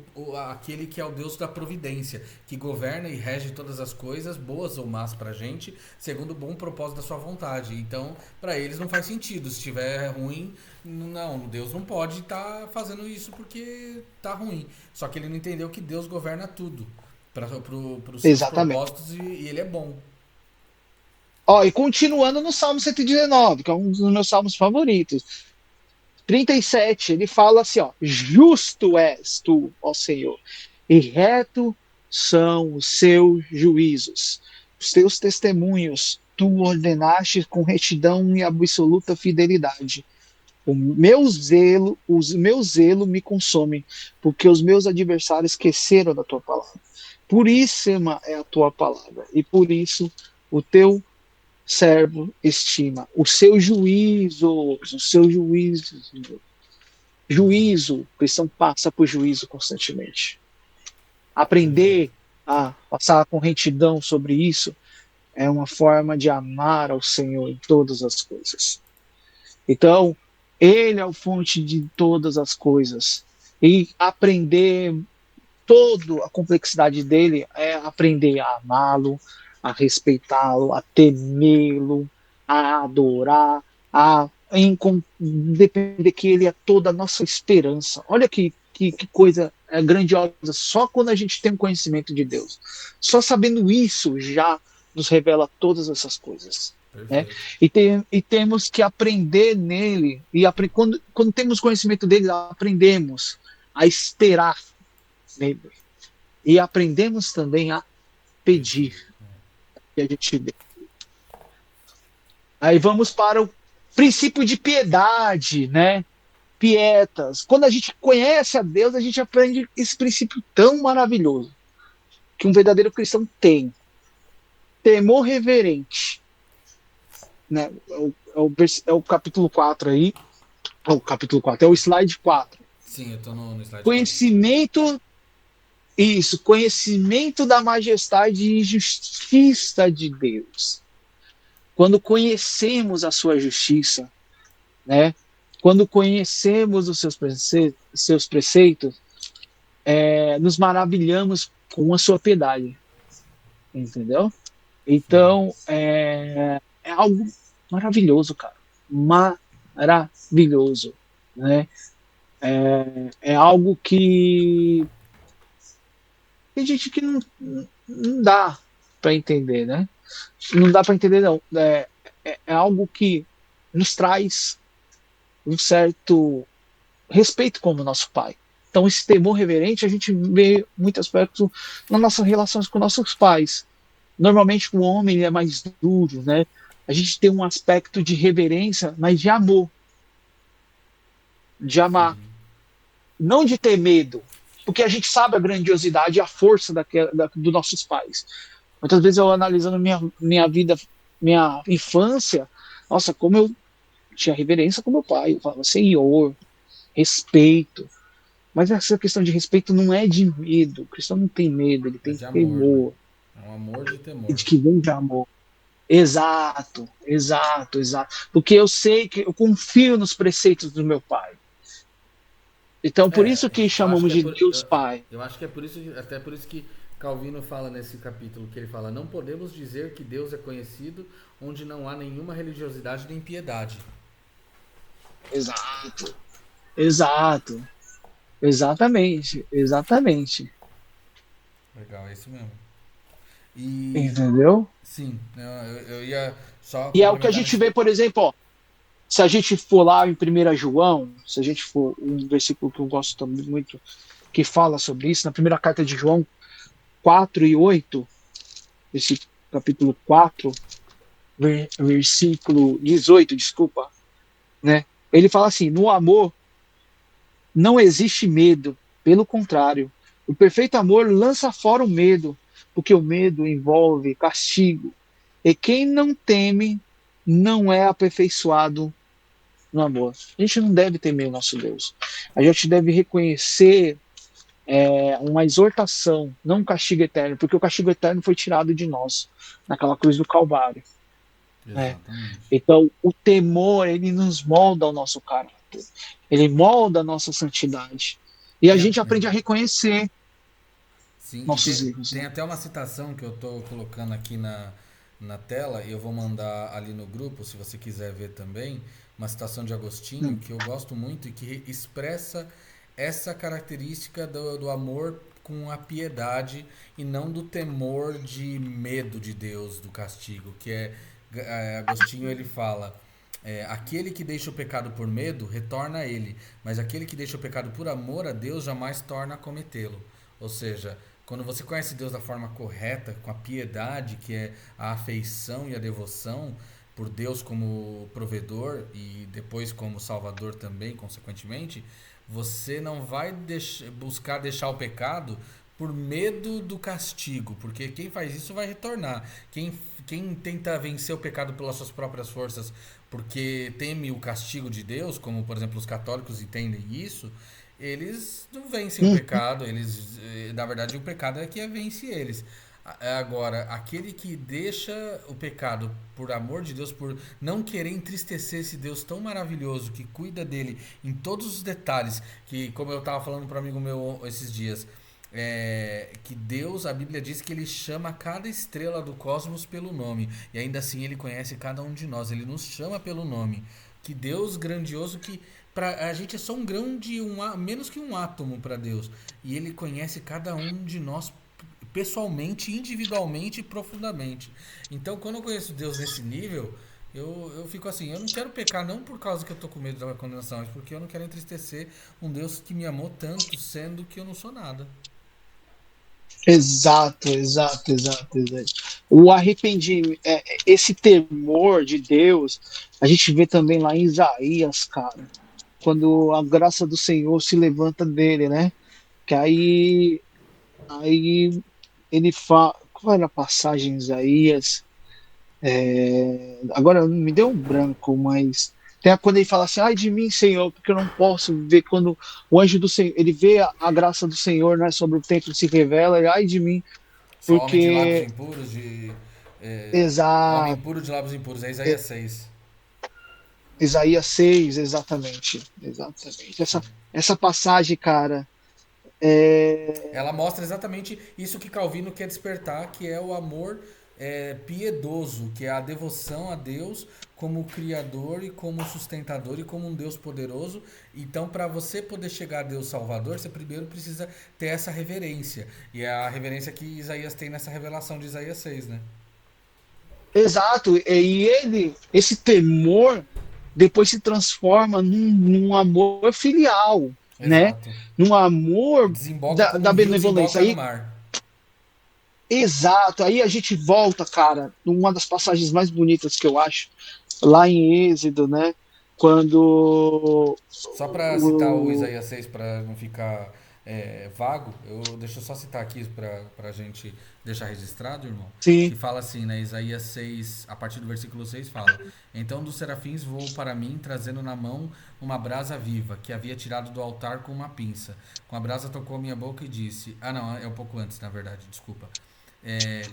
S1: aquele que é o Deus da providência, que governa e rege todas as coisas, boas ou más pra gente, segundo o bom propósito da sua vontade. Então, para eles não faz sentido. Se estiver ruim, não, Deus não pode estar fazendo isso porque tá ruim. Só que ele não entendeu que Deus governa tudo para os seus
S2: Exatamente.
S1: propósitos e ele é bom.
S2: Ó, e continuando no Salmo 119, que é um dos meus salmos favoritos. 37, ele fala assim, ó: justo és tu, ó Senhor, e reto são os seus juízos. Os teus testemunhos tu ordenaste com retidão e absoluta fidelidade. O meu zelo me consome, porque os meus adversários esqueceram da tua palavra. Puríssima é a tua palavra, e por isso o teu servo estima os seus juízos. Juízo, o cristão passa por juízo constantemente. Aprender a passar com retidão sobre isso é uma forma de amar ao Senhor em todas as coisas. Então, Ele é a fonte de todas as coisas. E aprender toda a complexidade dele é aprender a amá-lo, a respeitá-lo, a temê-lo, a adorar, a depender que ele é toda a nossa esperança. Olha que coisa grandiosa, só quando a gente tem um conhecimento de Deus. Só sabendo isso já nos revela todas essas coisas. Né? E temos que aprender nele, e quando temos conhecimento dele, aprendemos a esperar nele. E aprendemos também a pedir que a gente dê. Aí vamos para o princípio de piedade, né? Pietas. Quando a gente conhece a Deus, a gente aprende esse princípio tão maravilhoso que um verdadeiro cristão tem. Temor reverente. Né? É o capítulo 4 aí. O capítulo 4, é o slide 4.
S1: Sim, eu tô no slide 4.
S2: Conhecimento da majestade e justiça de Deus. Quando conhecemos a sua justiça, né? Quando conhecemos os seus preceitos, nos maravilhamos com a sua piedade. Entendeu? Então, é algo maravilhoso, cara. Maravilhoso. Né? É algo que tem gente que não dá para entender, né? Não dá para entender, não. É algo que nos traz um certo respeito como nosso pai. Então, esse temor reverente a gente vê muito aspecto nas nossas relações com nossos pais. Normalmente, o homem ele é mais duro, né? A gente tem um aspecto de reverência, mas de amor. De amar. Não de ter medo. Porque a gente sabe a grandiosidade e a força dos nossos pais. Muitas vezes eu analisando minha vida, minha infância, nossa, como eu tinha reverência com meu pai. Eu falava, Senhor, respeito. Mas essa questão de respeito não é de medo. O cristão não tem medo, ele tem
S1: de amor,
S2: temor.
S1: né? É um amor de
S2: e
S1: temor.
S2: de que vem de amor. Exato, exato, exato. Porque eu sei que eu confio nos preceitos do meu Pai. Então, por
S1: É,
S2: isso que
S1: eu acho
S2: chamamos
S1: que é
S2: de
S1: por,
S2: Deus Pai.
S1: eu acho que é por isso, até por isso que Calvino fala nesse capítulo, que ele fala, não podemos dizer que Deus é conhecido onde não há nenhuma religiosidade nem piedade.
S2: Exato, exato, exatamente, exatamente.
S1: Legal, é isso mesmo. E
S2: Entendeu?
S1: sim, eu ia só
S2: E é o que a
S1: complementar
S2: gente
S1: nesse.
S2: vê, por exemplo, ó, se a gente for lá em 1 João, se a gente for um versículo que eu gosto também muito, que fala sobre isso, na primeira carta de João 4:8, esse capítulo 4, versículo 18, desculpa, né? Ele fala assim: no amor não existe medo, pelo contrário, o perfeito amor lança fora o medo, porque o medo envolve castigo. E quem não teme não é aperfeiçoado no amor. A gente não deve temer o nosso Deus. A gente deve reconhecer uma exortação, não um castigo eterno, porque o castigo eterno foi tirado de nós naquela cruz do Calvário. Né?
S1: Exatamente.
S2: Então, o temor, ele nos molda o nosso caráter, ele molda a nossa santidade. E a
S1: Tem,
S2: gente aprende a reconhecer
S1: sim, e
S2: nossos erros.
S1: tem
S2: Né?
S1: até uma citação que eu estou colocando aqui na tela e eu vou mandar ali no grupo, se você quiser ver também, uma citação de Agostinho
S2: Hum,
S1: que eu gosto muito e que expressa essa característica do amor com a piedade e não do temor de medo de Deus, do castigo, que Agostinho ele fala, aquele que deixa o pecado por medo, retorna a ele, mas aquele que deixa o pecado por amor a Deus jamais torna a cometê-lo. Ou seja, quando você conhece Deus da forma correta, com a piedade, que é a afeição e a devoção por Deus como provedor e depois como salvador também, consequentemente, você não vai buscar deixar o pecado por medo do castigo, porque quem faz isso vai retornar. Quem tenta vencer o pecado pelas suas próprias forças porque teme o castigo de Deus, como por exemplo os católicos entendem isso, eles não vencem o
S2: hum,
S1: pecado, na verdade o pecado é que vence eles. Agora, aquele que deixa o pecado por amor de Deus, por não querer entristecer esse Deus tão maravilhoso, que cuida dele em todos os detalhes, que como eu estava falando para um amigo meu esses dias, que Deus, a Bíblia diz que ele chama cada estrela do cosmos pelo nome, e ainda assim ele conhece cada um de nós, ele nos chama pelo nome. Que Deus grandioso que pra, a gente é só um grão de menos que um átomo para Deus, e ele conhece cada um de nós pessoalmente, individualmente e profundamente. Então, quando eu conheço Deus nesse nível, eu fico assim, eu não quero pecar não por causa que eu tô com medo da condenação, mas porque eu não quero entristecer um Deus que me amou tanto, sendo que eu não sou nada.
S2: exato, exato, exato, exato. O arrependimento, esse temor de Deus, a gente vê também lá em Isaías, cara, quando a graça do Senhor se levanta dele, né? Que aí ele fala, qual era a passagem em Isaías? Agora me deu um branco, mas quando ele fala assim, ai de mim, Senhor, porque eu não posso ver quando o anjo do Senhor, ele vê a graça do Senhor, né, sobre o templo se revela, e ai de mim,
S1: Só homem de lábios
S2: porque
S1: impuros, homem
S2: exato,
S1: impuro de lábios impuros, é Isaías 6.
S2: Isaías 6, exatamente, exatamente. Essa passagem, cara,
S1: Ela mostra exatamente isso que Calvino quer despertar, que é o amor piedoso, que é a devoção a Deus como Criador e como sustentador e como um Deus poderoso. Então, para você poder chegar a Deus Salvador, você primeiro precisa ter essa reverência. E é a reverência que Isaías tem nessa revelação de Isaías 6, né?
S2: exato, e esse temor depois se transforma num amor filial, né?
S1: Exato.
S2: Num
S1: E
S2: amor
S1: desemboca
S2: da,
S1: como um
S2: da
S1: rio
S2: benevolência.
S1: desemboca no
S2: Aí,
S1: mar.
S2: exato, aí a gente volta, cara, numa das passagens mais bonitas que eu acho, lá em Êxodo, né? Quando
S1: Só para citar o
S2: o,
S1: Isaías 6 para não ficar vago, deixa eu só citar aqui para a gente deixar registrado, irmão,
S2: sim,
S1: que fala assim, né? Isaías 6, a partir do versículo 6 fala: Então dos serafins voou para mim, trazendo na mão uma brasa viva, que havia tirado do altar com uma pinça. Com a brasa tocou a minha boca e disse: Ah, não, é um pouco antes, na verdade, desculpa.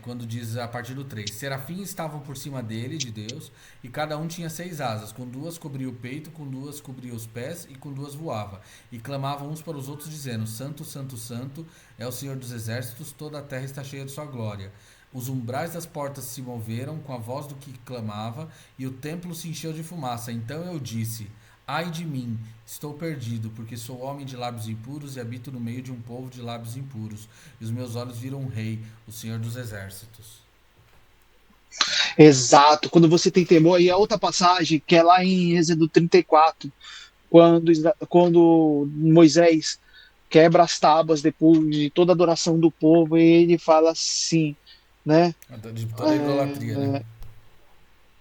S1: quando diz a partir do 3: Serafins estavam por cima dele, de Deus, e cada um tinha 6 asas. Com duas cobria o peito, com duas cobria os pés, e com duas voava. E clamavam uns para os outros, dizendo: Santo, Santo, Santo é o Senhor dos exércitos, toda a terra está cheia de sua glória. Os umbrais das portas se moveram com a voz do que clamava, e o templo se encheu de fumaça. Então eu disse: Ai de mim, estou perdido, porque sou homem de lábios impuros e habito no meio de um povo de lábios impuros. E os meus olhos viram um rei, o Senhor dos exércitos.
S2: Exato. Quando você tem temor, e a outra passagem, que é lá em Êxodo 34, quando Moisés quebra as tábuas depois de toda a adoração do povo, e ele fala assim, né?
S1: De toda a idolatria, né?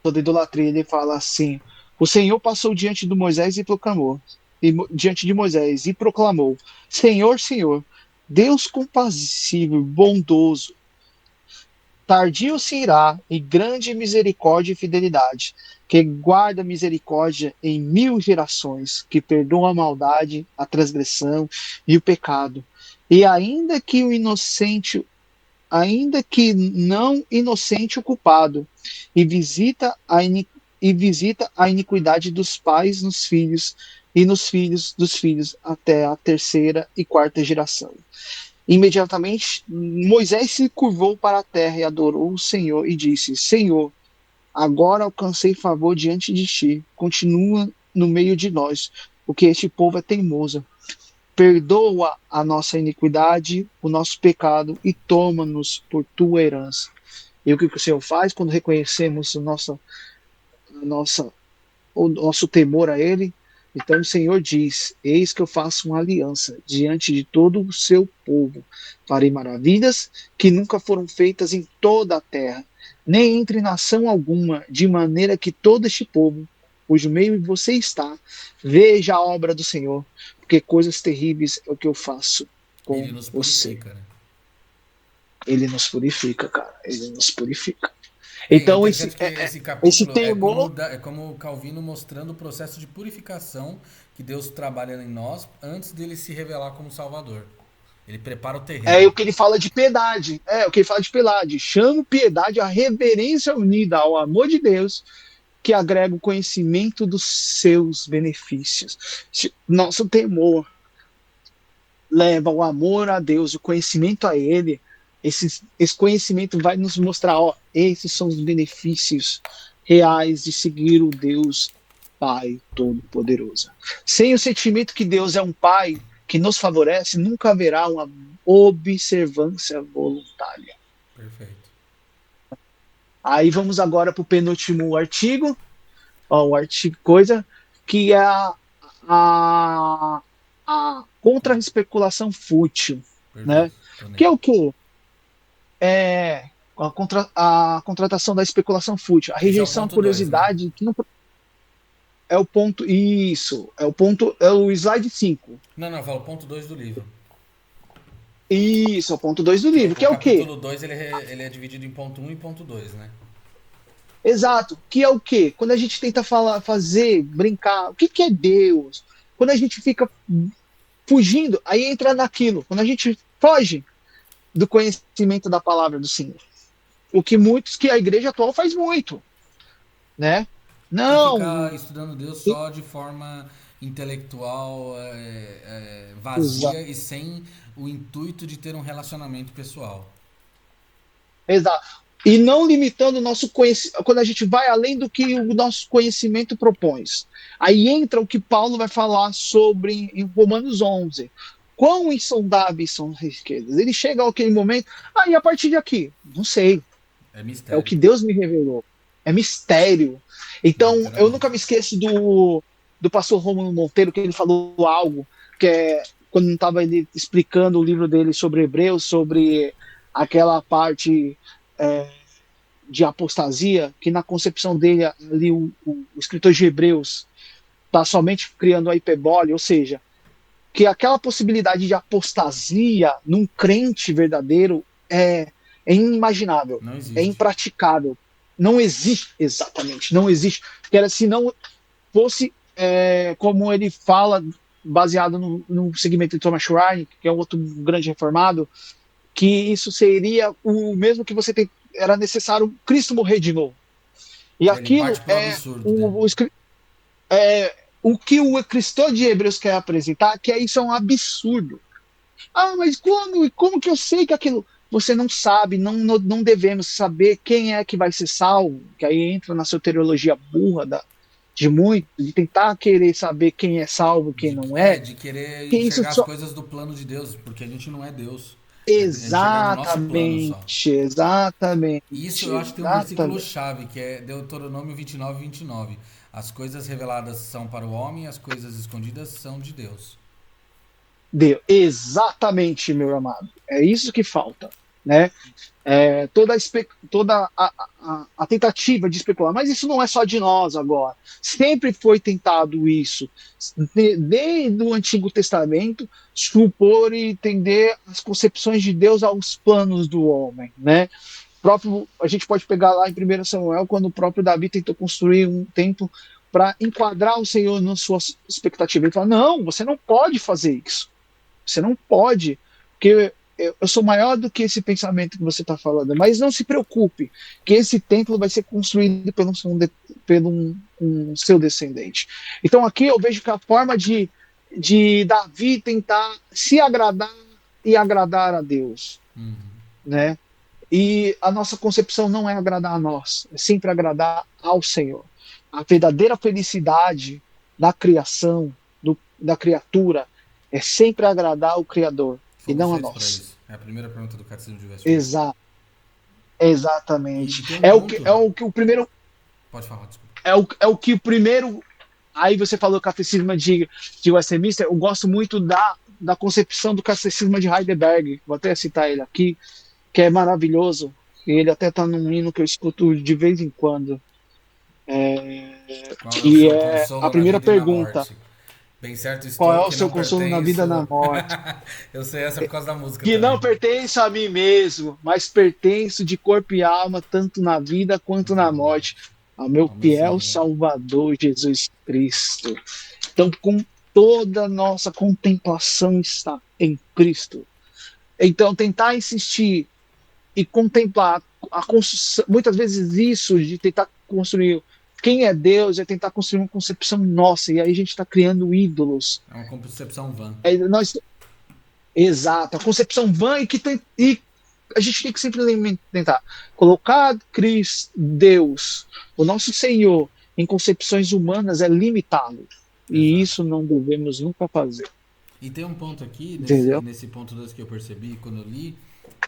S2: Toda idolatria, ele fala assim: o Senhor passou diante de Moisés e proclamou, diante de Moisés e proclamou: Senhor, Senhor, Deus compassível, bondoso, tardio se irá, e grande misericórdia e fidelidade, que guarda misericórdia em 1000 gerações, que perdoa a maldade, a transgressão e o pecado. E ainda que não inocente o culpado, e visita a iniquidade dos pais nos filhos e nos filhos dos filhos até a terceira e quarta geração. Imediatamente Moisés se curvou para a terra e adorou o Senhor e disse: Senhor, agora alcancei favor diante de ti, continua no meio de nós, porque este povo é teimoso. Perdoa a nossa iniquidade, o nosso pecado e toma-nos por tua herança. E o que o Senhor faz quando reconhecemos o nosso temor a Ele? Então o Senhor diz: Eis que eu faço uma aliança diante de todo o seu povo. Farei maravilhas que nunca foram feitas em toda a terra, nem entre nação alguma, de maneira que todo este povo, cujo meio você está, veja a obra do Senhor, porque coisas terríveis é o que eu faço com
S1: Ele nos
S2: você.
S1: purifica, né?
S2: Ele nos purifica, cara. Ele nos purifica.
S1: É
S2: Então,
S1: interessante que esse
S2: esse
S1: capítulo
S2: temor.
S1: é como Calvino mostrando o processo de purificação que Deus trabalha em nós antes dele se revelar como Salvador. Ele prepara o
S2: É
S1: terreno.
S2: o que ele fala de piedade. É o que ele fala de piedade. Chama piedade a reverência unida ao amor de Deus, que agrega o conhecimento dos seus benefícios. Nosso temor leva o amor a Deus, o conhecimento a Ele. Esse conhecimento vai nos mostrar: ó, esses são os benefícios reais de seguir o Deus Pai Todo-Poderoso. Sem o sentimento que Deus é um Pai que nos favorece, nunca haverá uma observância voluntária.
S1: Perfeito.
S2: Aí vamos agora para o penúltimo artigo, ó, o artigo coisa, que é a contra-especulação fútil,
S1: Perfeito.
S2: né?
S1: Tô
S2: Que é
S1: nele.
S2: o quê? É a contratação da especulação fútil, a
S1: Esse é o
S2: rejeição à
S1: ponto 2, né?
S2: curiosidade, que não é o ponto, isso, é o ponto, é o slide 5.
S1: Não, não, eu falo ponto 2 do livro.
S2: Isso, é o ponto 2 do
S1: Que
S2: livro,
S1: o
S2: que é o quê?
S1: capítulo 2 ele é dividido em ponto um e ponto 2, né?
S2: Exato, que é o quê? Quando a gente tenta falar, fazer, brincar, o que que é Deus? Quando a gente fica fugindo, aí entra naquilo. Quando a gente foge do conhecimento da palavra do Senhor. O que muitos, que a igreja atual faz muito, né?
S1: Que
S2: Não,
S1: fica estudando Deus só de forma intelectual, vazia
S2: exato.
S1: e sem o intuito de ter um relacionamento pessoal.
S2: Exato. E não limitando o nosso conhecimento, quando a gente vai além do que o nosso conhecimento propõe. Aí entra o que Paulo vai falar sobre em Romanos 11. Quão insondáveis são as riquezas? Ele chega àquele momento, aí a partir de aqui, não sei,
S1: É
S2: é o
S1: mistério,
S2: que Deus me revelou, é mistério. Então, eu nunca
S1: literalmente.
S2: me esqueço do pastor Romulo Monteiro, que ele falou algo, que é quando não estava ele explicando o livro dele sobre Hebreus, sobre aquela parte é, de apostasia, que na concepção dele, ali, o escritor de Hebreus está somente criando a hipérbole, ou seja, que aquela possibilidade de apostasia num crente verdadeiro é inimaginável,
S1: Não
S2: é
S1: existe.
S2: impraticável. Não existe, exatamente, não existe. Porque se não fosse, como ele fala, baseado no segmento de Thomas Schreiner, que é um outro grande reformado, que isso seria o mesmo que você tem, era necessário Cristo morrer de novo. E
S1: Ele
S2: aquilo
S1: parte pro absurdo, né?
S2: o que o cristão de Hebreus quer apresentar, que isso é um absurdo. Ah, mas como que eu sei que aquilo... Você não sabe, não devemos saber quem é que vai ser salvo, que aí entra na soteriologia burra de muito, de tentar querer saber quem é salvo, quem não é,
S1: De querer
S2: que isso
S1: enxergar as
S2: só...
S1: coisas do plano de Deus, porque a gente não é Deus. É enxergar no nosso plano só.
S2: Exatamente,
S1: Isso eu acho que tem um versículo
S2: exatamente.
S1: chave, que é Deuteronômio 29, 29. As coisas reveladas são para o homem, as coisas escondidas são de Deus.
S2: Deu. Exatamente, meu amado. É isso que falta, né? Toda a tentativa de especular, mas isso não é só de nós agora. Sempre foi tentado isso, desde o Antigo Testamento, supor e entender as concepções de Deus aos planos do homem, né? A gente pode pegar lá em 1 Samuel, quando o próprio Davi tentou construir um templo para enquadrar o Senhor na sua expectativa. Ele fala: não, você não pode fazer isso. Você não pode, porque eu sou maior do que esse pensamento que você está falando. Mas não se preocupe, que esse templo vai ser construído pelo um seu descendente. Então aqui eu vejo que a forma de Davi tentar se agradar e agradar a Deus,
S1: Uhum.
S2: né? E a nossa concepção não é agradar a nós, é sempre agradar ao Senhor. A verdadeira felicidade da criação, da criatura, é sempre agradar o Criador e
S1: Fomos
S2: não a
S1: feitos para
S2: nós.
S1: isso. É a primeira pergunta do Catecismo de Westminster.
S2: Exa exatamente.
S1: E tem um
S2: É o que o primeiro.
S1: Pode falar, desculpa.
S2: É o que o primeiro. Aí você falou catecismo de Westminster. Eu gosto muito da concepção do catecismo de Heidelberg. Vou até citar ele aqui, que é maravilhoso. Ele até está num hino que eu escuto de vez em quando.
S1: Qual é o
S2: Que
S1: seu
S2: é a
S1: consolo na
S2: primeira
S1: vida e na
S2: pergunta:
S1: morte? Bem certo
S2: qual é
S1: estou
S2: o
S1: que
S2: seu
S1: não
S2: consolo na vida e na
S1: pertenço.
S2: morte?
S1: Eu sei essa por causa da música
S2: Que não
S1: também.
S2: pertenço a mim mesmo, mas pertenço de corpo e alma, tanto na vida quanto
S1: Quanto
S2: na
S1: na
S2: morte,
S1: morte.
S2: ao meu
S1: Ao meu
S2: fiel
S1: Senhor.
S2: Salvador Jesus Cristo. Então, com toda a nossa contemplação está em Cristo. Então, tentar insistir e contemplar a construção, muitas vezes isso de tentar construir quem é Deus é tentar construir uma concepção nossa, e aí a gente está criando ídolos.
S1: É uma concepção vã.
S2: Nós Exato, a concepção vã e a gente tem que sempre tentar colocar Cristo, Deus, o nosso Senhor, em concepções humanas é limitá-lo. E
S1: Exato.
S2: isso não devemos nunca fazer.
S1: E tem um ponto aqui,
S2: Entendeu?
S1: nesse ponto 2 que eu percebi quando eu li,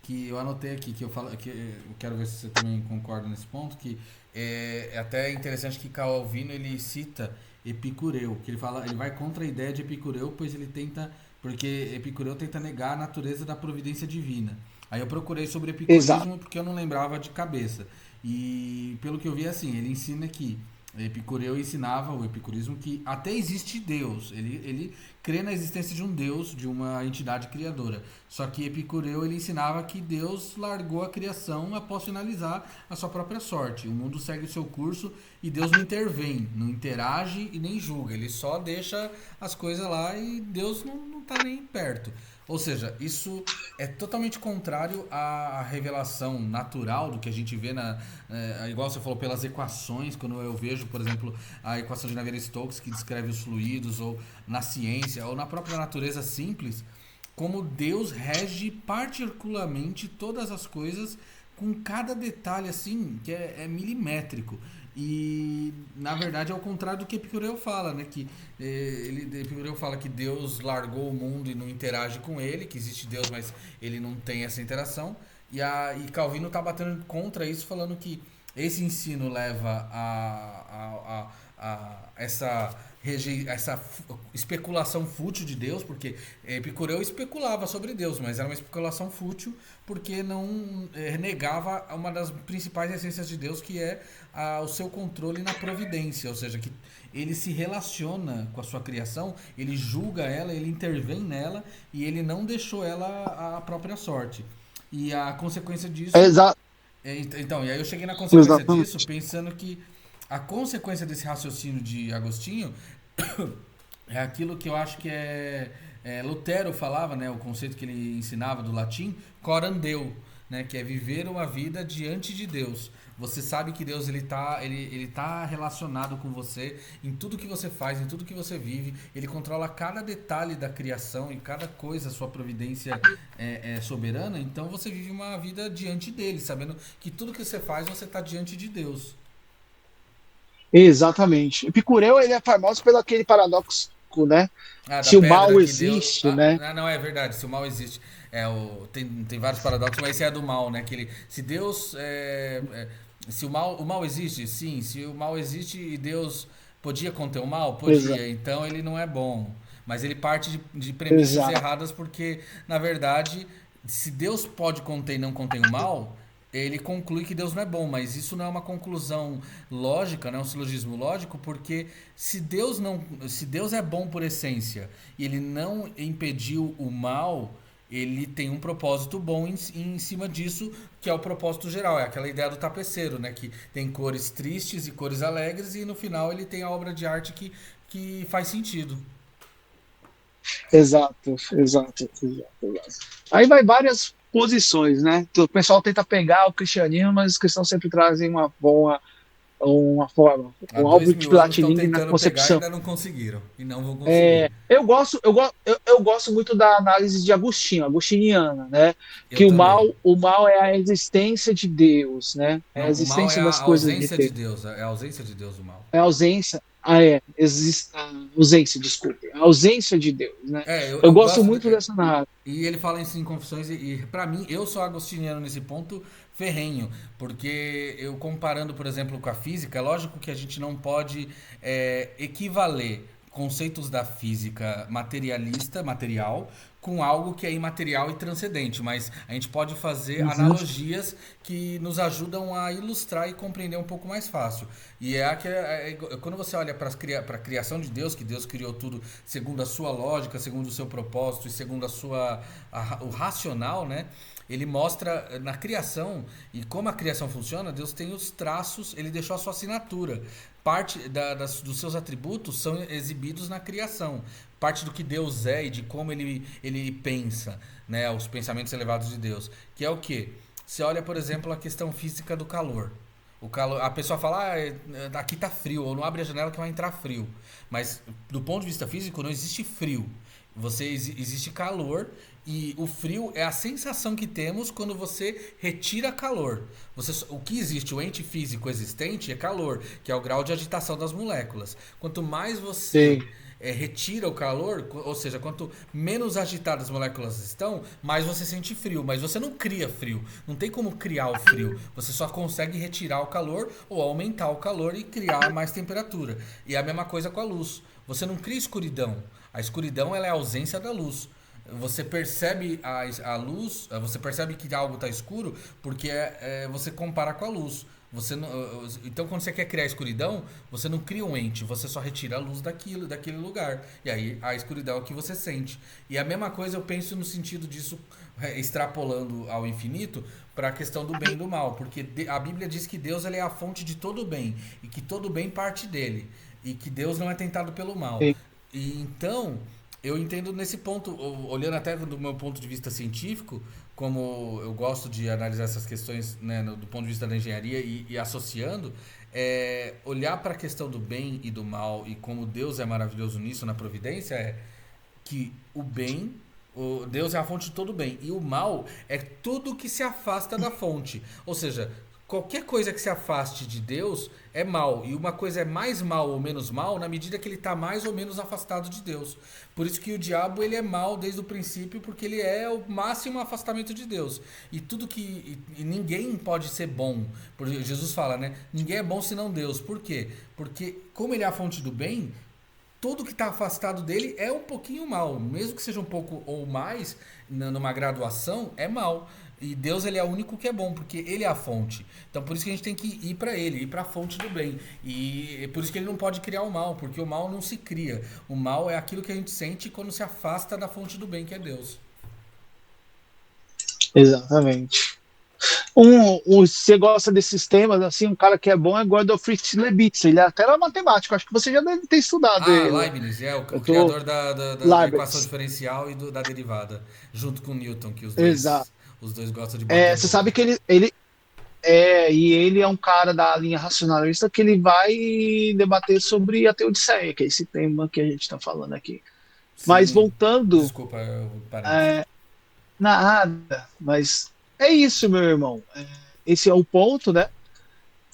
S1: que eu anotei aqui, que eu falo, que eu quero ver se você também concorda nesse ponto, que é até interessante que Calvino ele cita Epicureu, que ele fala, ele vai contra a ideia de Epicureu, pois ele tenta, porque Epicureu tenta negar a natureza da providência divina. Aí eu procurei sobre
S2: Exato.
S1: epicurismo porque eu não lembrava de cabeça. E pelo que eu vi assim, ele ensina que Epicureu ensinava, o epicurismo, que até existe Deus. Ele crê na existência de um Deus, de uma entidade criadora. Só que Epicureu ele ensinava que Deus largou a criação após finalizar a sua própria sorte. O mundo segue o seu curso e Deus não intervém, não interage e nem julga. Ele só deixa as coisas lá e Deus não tá nem perto. Ou seja, isso é totalmente contrário à revelação natural do que a gente vê igual você falou, pelas equações, quando eu vejo, por exemplo, a equação de Navier-Stokes que descreve os fluidos, ou na ciência, ou na própria natureza simples, como Deus rege particularmente todas as coisas com cada detalhe assim, que é milimétrico. E na verdade é o contrário do que Epicureu fala, né? Que Epicureu fala que Deus largou o mundo e não interage com ele, que existe Deus, mas ele não tem essa interação. E Calvino está batendo contra isso, falando que esse ensino leva a essa especulação fútil de Deus, porque Epicureu especulava sobre Deus, mas era uma especulação fútil porque não negava uma das principais essências de Deus, que é o seu controle na providência, ou seja, que ele se relaciona com a sua criação, ele julga ela, ele intervém nela e ele não deixou ela a própria sorte. E a consequência disso...
S2: Exato.
S1: Então, e aí eu cheguei na consequência
S2: Exatamente.
S1: disso pensando que a consequência desse raciocínio de Agostinho é aquilo que eu acho que Lutero falava, né, o conceito que ele ensinava do latim, coram Deo, né, que é viver uma vida diante de Deus. Você sabe que Deus ele tá relacionado com você em tudo que você faz, em tudo que você vive. Ele controla cada detalhe da criação e cada coisa, a sua providência é soberana. Então você vive uma vida diante dele, sabendo que tudo que você faz, você está diante de Deus.
S2: Exatamente. Epicureu, ele é famoso pelo aquele paradoxo, né?
S1: Ah, da
S2: Se o mal
S1: pedra que deu.
S2: existe, né?
S1: Não, é verdade, se o mal existe. Tem vários paradoxos, mas esse é do mal, né? Que ele, se Deus. Se o mal existe, sim. Se o mal existe e Deus podia conter o mal,
S2: Exato,
S1: podia. Então ele não é bom. Mas ele parte de premissas
S2: exato,
S1: erradas porque, na verdade, se Deus pode conter e não contém o mal, ele conclui que Deus não é bom, mas isso não é uma conclusão lógica, não é um silogismo lógico, porque se Deus é bom por essência e ele não impediu o mal, ele tem um propósito bom em cima disso, que é o propósito geral, é aquela ideia do tapeceiro, né, que tem cores tristes e cores alegres e no final ele tem a obra de arte que faz sentido.
S2: exato. Aí vai várias posições, né? O pessoal tenta pegar o cristianismo, mas os cristãos sempre trazem uma forma,
S1: Há
S2: um
S1: dois
S2: Albert
S1: mil anos estão
S2: Platini na
S1: tentando pegar e
S2: concepção.
S1: ainda não conseguiram. E não vão conseguir.
S2: Eu gosto muito da análise de Agostinho, agostiniana, né?
S1: Eu
S2: Que
S1: também.
S2: o mal é a existência de Deus, né? É a
S1: Não, o mal é
S2: existência
S1: a
S2: das coisas de
S1: ausência de
S2: Deus.
S1: Deus. É a ausência de Deus o mal.
S2: É a ausência, a ausência, desculpe, a ausência de Deus, né? Eu
S1: Eu
S2: gosto
S1: gosto.
S2: muito dessa narrativa.
S1: E ele fala isso em Confissões, e para mim, eu sou agostiniano nesse ponto ferrenho, porque eu comparando, por exemplo, com a física, é lógico que a gente não pode equivaler conceitos da física materialista, material, com algo que é imaterial e transcendente, mas a gente pode fazer
S2: Uhum.
S1: analogias que nos ajudam a ilustrar e compreender um pouco mais fácil. E quando você olha para a criação de Deus, que Deus criou tudo segundo a sua lógica, segundo o seu propósito e segundo o racional, né? Ele mostra na criação e como a criação funciona. Deus tem os traços, ele deixou a sua assinatura. Parte dos seus atributos são exibidos na criação. Parte do que Deus é e de como ele pensa, né? Os pensamentos elevados de Deus. Que é o quê? Você olha, por exemplo, a questão física do calor. O calor, a pessoa fala, aqui tá frio, ou não abre a janela que vai entrar frio. Mas do ponto de vista físico, não existe frio. Existe calor e o frio é a sensação que temos quando você retira calor. O que existe, o ente físico existente é calor, que é o grau de agitação das moléculas. Quanto mais você
S2: Sim,
S1: retira o calor, ou seja, quanto menos agitadas as moléculas estão, mais você sente frio. Mas você não cria frio, não tem como criar o frio. Você só consegue retirar o calor ou aumentar o calor e criar mais temperatura. E é a mesma coisa com a luz. Você não cria escuridão. A escuridão ela é a ausência da luz. Você percebe a luz, você percebe que algo está escuro porque você compara com a luz. Então, quando você quer criar escuridão, você não cria um ente, você só retira a luz daquele lugar. E aí a escuridão é o que você sente. E a mesma coisa eu penso no sentido disso, extrapolando ao infinito, para a questão do bem e do mal. Porque a Bíblia diz que Deus ele é a fonte de todo bem e que todo bem parte dele. E que Deus não é tentado pelo mal.
S2: sim.
S1: E então, eu entendo nesse ponto, olhando até do meu ponto de vista científico, como eu gosto de analisar essas questões, né, do ponto de vista da engenharia e associando, olhar para a questão do bem e do mal e como Deus é maravilhoso nisso na providência que o bem, Deus é a fonte de todo bem e o mal é tudo que se afasta da fonte. Ou seja, qualquer coisa que se afaste de Deus é mal. E uma coisa é mais mal ou menos mal na medida que ele está mais ou menos afastado de Deus. Por isso que o diabo ele é mal desde o princípio, porque ele é o máximo afastamento de Deus. E tudo e ninguém pode ser bom. Porque Jesus fala, né? Ninguém é bom senão Deus. Por quê? Porque como ele é a fonte do bem, tudo que está afastado dele é um pouquinho mal. Mesmo que seja um pouco ou mais, numa graduação, é mal. E Deus ele é o único que é bom, porque ele é a fonte. Então por isso que a gente tem que ir para ele, ir para a fonte do bem. E é por isso que ele não pode criar o mal, porque o mal não se cria. O mal é aquilo que a gente sente quando se afasta da fonte do bem, que é Deus.
S2: Exatamente. Você gosta desses temas, assim, um cara que é bom é Gordon Fritz Leibniz. Ele até era matemático, acho que você já deve ter estudado
S1: Ah,
S2: ele.
S1: Leibniz,
S2: Eu
S1: o
S2: tô.
S1: criador da equação
S2: Leibniz.
S1: diferencial e da derivada, junto com Newton, que
S2: Exato.
S1: os dois gostam de bater
S2: Você sabe
S1: boca.
S2: que ele é um cara da linha racionalista que ele vai debater sobre a teodiceia, que é esse tema que a gente está falando aqui. Mas
S1: Sim,
S2: voltando,
S1: desculpa o parênteses.
S2: é, nada, mas é isso, meu irmão. Esse é o ponto, né?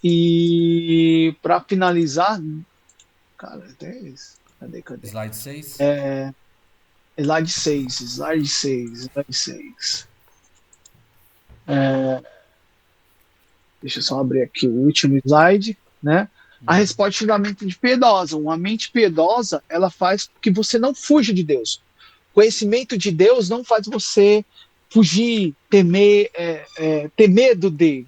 S2: E para finalizar, cara, até isso. Cadê?
S1: Slide 6.
S2: É, slide 6. É, deixa eu só abrir aqui o último slide, né? A resposta da mente piedosa. Uma mente piedosa, ela faz que você não fuja de Deus. Conhecimento de Deus não faz você fugir, temer, ter medo dele,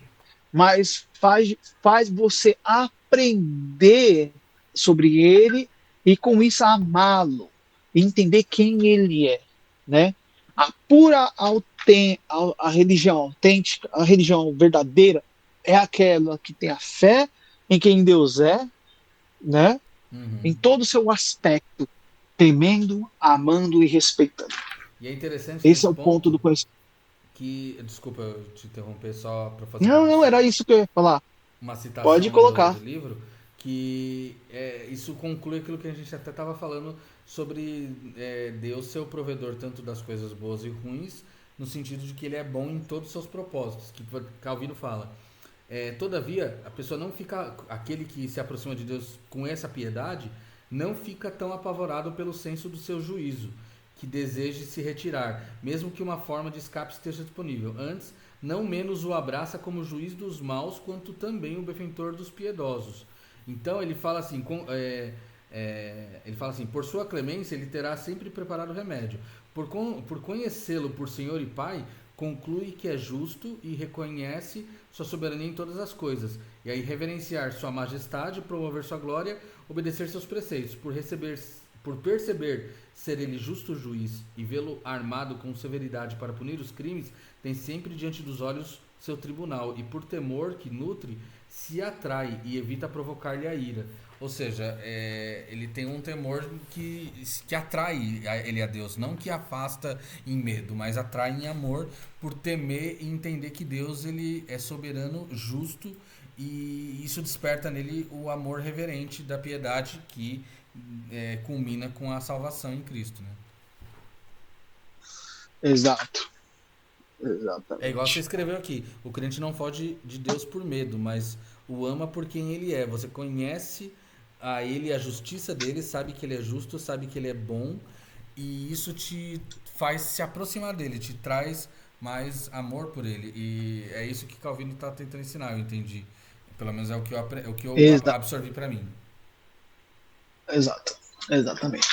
S2: mas faz você aprender sobre ele e com isso amá-lo, entender quem ele é, né? A pura a religião autêntica, a religião verdadeira é aquela que tem a fé em quem Deus é, né? Em
S1: Uhum.
S2: todo o seu aspecto, temendo, amando e respeitando.
S1: E é interessante
S2: Esse é
S1: nesse
S2: o ponto
S1: ponto
S2: do conhecimento.
S1: que, desculpa eu te interromper só para fazer
S2: Não, não, era isso que eu ia falar.
S1: uma
S2: Pode
S1: citação do
S2: colocar.
S1: livro, que isso conclui aquilo que a gente até estava falando sobre Deus ser o provedor tanto das coisas boas e ruins, no sentido de que ele é bom em todos os seus propósitos, que Calvino fala. Todavia, a pessoa não fica, aquele que se aproxima de Deus com essa piedade, não fica tão apavorado pelo senso do seu juízo, que deseje se retirar, mesmo que uma forma de escape esteja disponível. Antes, não menos o abraça como juiz dos maus, quanto também o benfeitor dos piedosos. Então ele fala assim, por sua clemência ele terá sempre preparado o remédio. Por conhecê-lo por Senhor e Pai, conclui que é justo e reconhece sua soberania em todas as coisas, e aí reverenciar sua majestade, promover sua glória, obedecer seus preceitos, por perceber ser ele justo juiz e vê-lo armado com severidade para punir os crimes, tem sempre diante dos olhos seu tribunal, e por temor que nutre, se atrai e evita provocar-lhe a ira. Ou seja, ele tem um temor que atrai ele a Deus, não que afasta em medo, mas atrai em amor por temer e entender que Deus ele é soberano, justo, e isso desperta nele o amor reverente da piedade que culmina com a salvação em Cristo, né?
S2: Exato.
S1: É igual você
S2: Exatamente.
S1: escreveu aqui, o crente não foge de Deus por medo, mas o ama por quem ele é. Você conhece a ele, a justiça dele, sabe que ele é justo, sabe que ele é bom, e isso te faz se aproximar dele, te traz mais amor por ele. E é isso que Calvino está tentando ensinar, eu entendi. Pelo menos é o que eu
S2: Exa
S1: absorvi para mim.
S2: exato. Exatamente.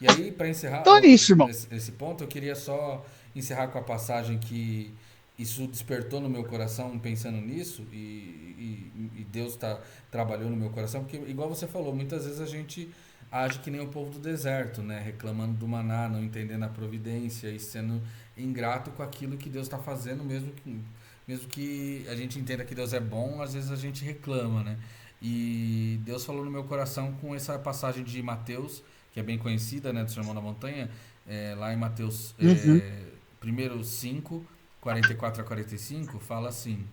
S1: E aí, para encerrar
S2: Então é isso, irmão.
S1: esse ponto, eu queria só encerrar com a passagem que isso despertou no meu coração pensando nisso e Deus trabalhou no meu coração, porque, igual você falou, muitas vezes a gente age que nem o povo do deserto, né? Reclamando do maná, não entendendo a providência e sendo ingrato com aquilo que Deus está fazendo, mesmo que a gente entenda que Deus é bom, às vezes a gente reclama, né? E Deus falou no meu coração com essa passagem de Mateus, que é bem conhecida, né, do Sermão da Montanha, lá em Mateus
S2: Uhum.
S1: 1 5, 44 a 45, fala assim: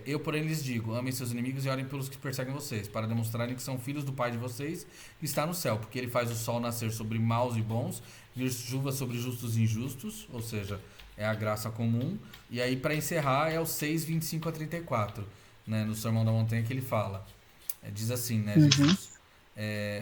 S1: eu, porém, lhes digo: amem seus inimigos e orem pelos que perseguem vocês, para demonstrarem que são filhos do Pai de vocês que está no céu, porque ele faz o sol nascer sobre maus e bons, vir chuva sobre justos e injustos, ou seja, é a graça comum. E aí, para encerrar, é o 6, 25 a 34, né, no Sermão da Montanha que ele fala. Diz assim, né,
S2: Uhum.
S1: Jesus: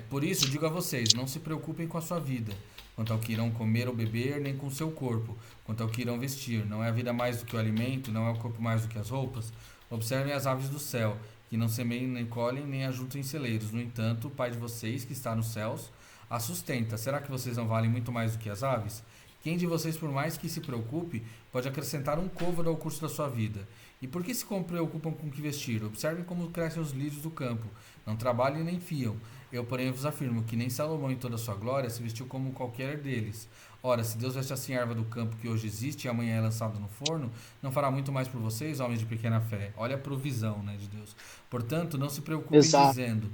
S1: por isso, digo a vocês: não se preocupem com a sua vida, quanto ao que irão comer ou beber, nem com o seu corpo, quanto ao que irão vestir. Não é a vida mais do que o alimento, não é o corpo mais do que as roupas? Observem as aves do céu, que não semeiam nem colhem, nem ajuntam em celeiros. No entanto, o Pai de vocês, que está nos céus, a sustenta. Será que vocês não valem muito mais do que as aves? Quem de vocês, por mais que se preocupe, pode acrescentar um côvado ao curso da sua vida? E por que se preocupam com o que vestir? Observem como crescem os lírios do campo. Não trabalham nem fiam. Eu, porém, vos afirmo que nem Salomão em toda a sua glória se vestiu como qualquer deles. Ora, se Deus veste assim a erva do campo que hoje existe e amanhã é lançada no forno, não fará muito mais por vocês, homens de pequena fé. Olha a provisão, né, de Deus. Portanto, não se preocupem
S2: Exato.
S1: dizendo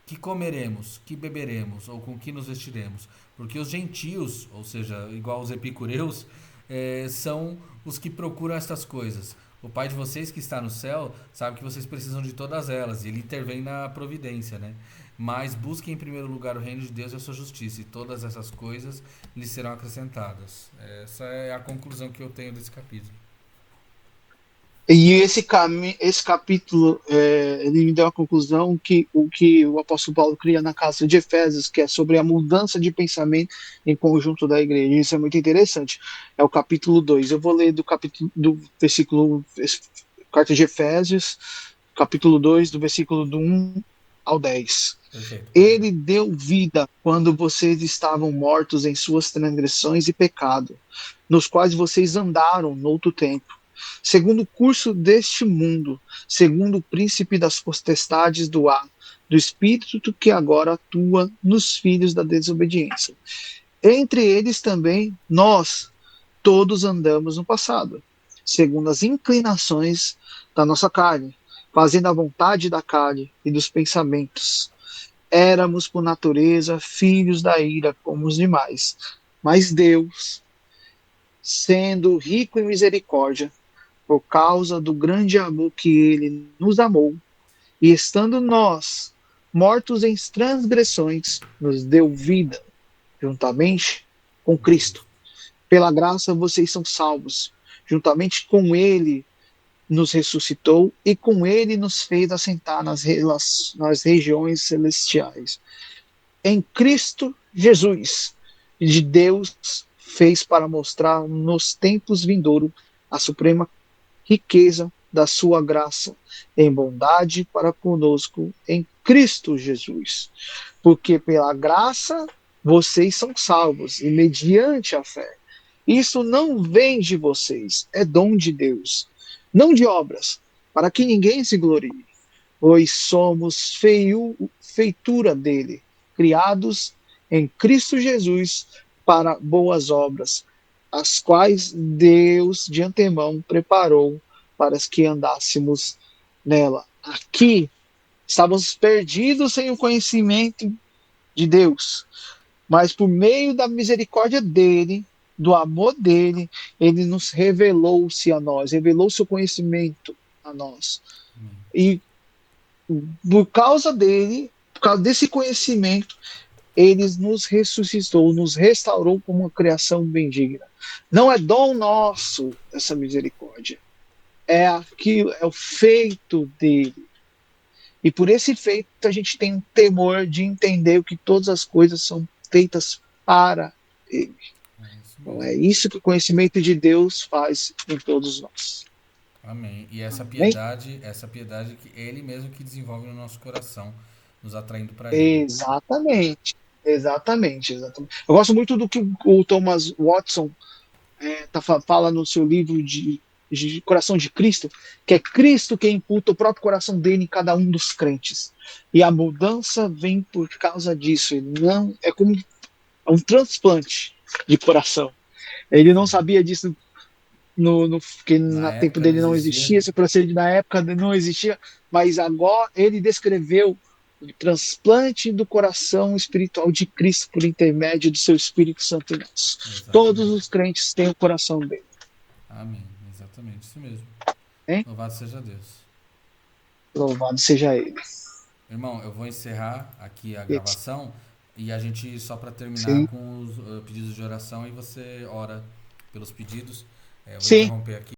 S1: que comeremos, que beberemos ou com que nos vestiremos, porque os gentios, ou seja, igual os epicureus, são os que procuram estas coisas. O Pai de vocês que está no céu sabe que vocês precisam de todas elas e ele intervém na providência, né? Mas busquem em primeiro lugar o reino de Deus e a sua justiça, e todas essas coisas lhes serão acrescentadas. Essa é a conclusão que eu tenho desse capítulo.
S2: E esse capítulo, ele me deu a conclusão que o apóstolo Paulo cria na carta de Efésios, que é sobre a mudança de pensamento em conjunto da igreja. Isso é muito interessante. É o capítulo 2. Eu vou ler do versículo, carta de Efésios, capítulo 2, do versículo do 1 ao 10.
S1: Perfeito.
S2: Ele deu vida quando vocês estavam mortos em suas transgressões e pecado, nos quais vocês andaram no outro tempo, segundo o curso deste mundo, segundo o príncipe das potestades do ar, do espírito que agora atua nos filhos da desobediência. Entre eles também nós todos andamos no passado, segundo as inclinações da nossa carne, fazendo a vontade da carne e dos pensamentos. Éramos por natureza filhos da ira como os demais, mas Deus, sendo rico em misericórdia, por causa do grande amor que ele nos amou, e estando nós mortos em transgressões, nos deu vida juntamente com Cristo. Pela graça vocês são salvos. Juntamente com ele nos ressuscitou e com ele nos fez assentar nas regiões celestiais. Em Cristo Jesus, de Deus fez para mostrar nos tempos vindouros a suprema riqueza da sua graça em bondade para conosco em Cristo Jesus. Porque pela graça vocês são salvos e mediante a fé. Isso não vem de vocês, é dom de Deus, não de obras, para que ninguém se glorie, pois somos feitura dele, criados em Cristo Jesus para boas obras, as quais Deus de antemão preparou para as que andássemos nela. Aqui estávamos perdidos sem o conhecimento de Deus, mas por meio da misericórdia dele, do amor dele, ele nos revelou-se a nós, revelou seu conhecimento a nós. E por causa dele, por causa desse conhecimento, ele nos ressuscitou, nos restaurou como uma criação bendigna. Não é dom nosso essa misericórdia, é o feito dele. E por esse feito a gente tem um temor de entender que todas as coisas são feitas para ele. Então é isso que o conhecimento de Deus faz em todos nós.
S1: Amém. E essa
S2: Amém?
S1: piedade que ele mesmo que desenvolve no nosso coração, nos atraindo para ele.
S2: Exatamente. Eu gosto muito do que o Thomas Watson fala no seu livro de Coração de Cristo, que é Cristo quem imputa o próprio coração dele em cada um dos crentes. E a mudança vem por causa disso. Ele não é como um transplante de coração. Ele não sabia disso porque na tempo dele não existia, esse procedimento na época não existia, mas agora ele descreveu o transplante do coração espiritual de Cristo por intermédio do seu Espírito Santo em nós. Exatamente. Todos os crentes têm o coração dele.
S1: Amém, exatamente, isso mesmo.
S2: Hein?
S1: Louvado seja Deus.
S2: Louvado seja ele.
S1: Irmão, eu vou encerrar aqui a gravação e a gente, só para terminar,
S2: Sim,
S1: com os pedidos de oração, e você ora pelos pedidos. Eu vou
S2: sim,
S1: interromper aqui.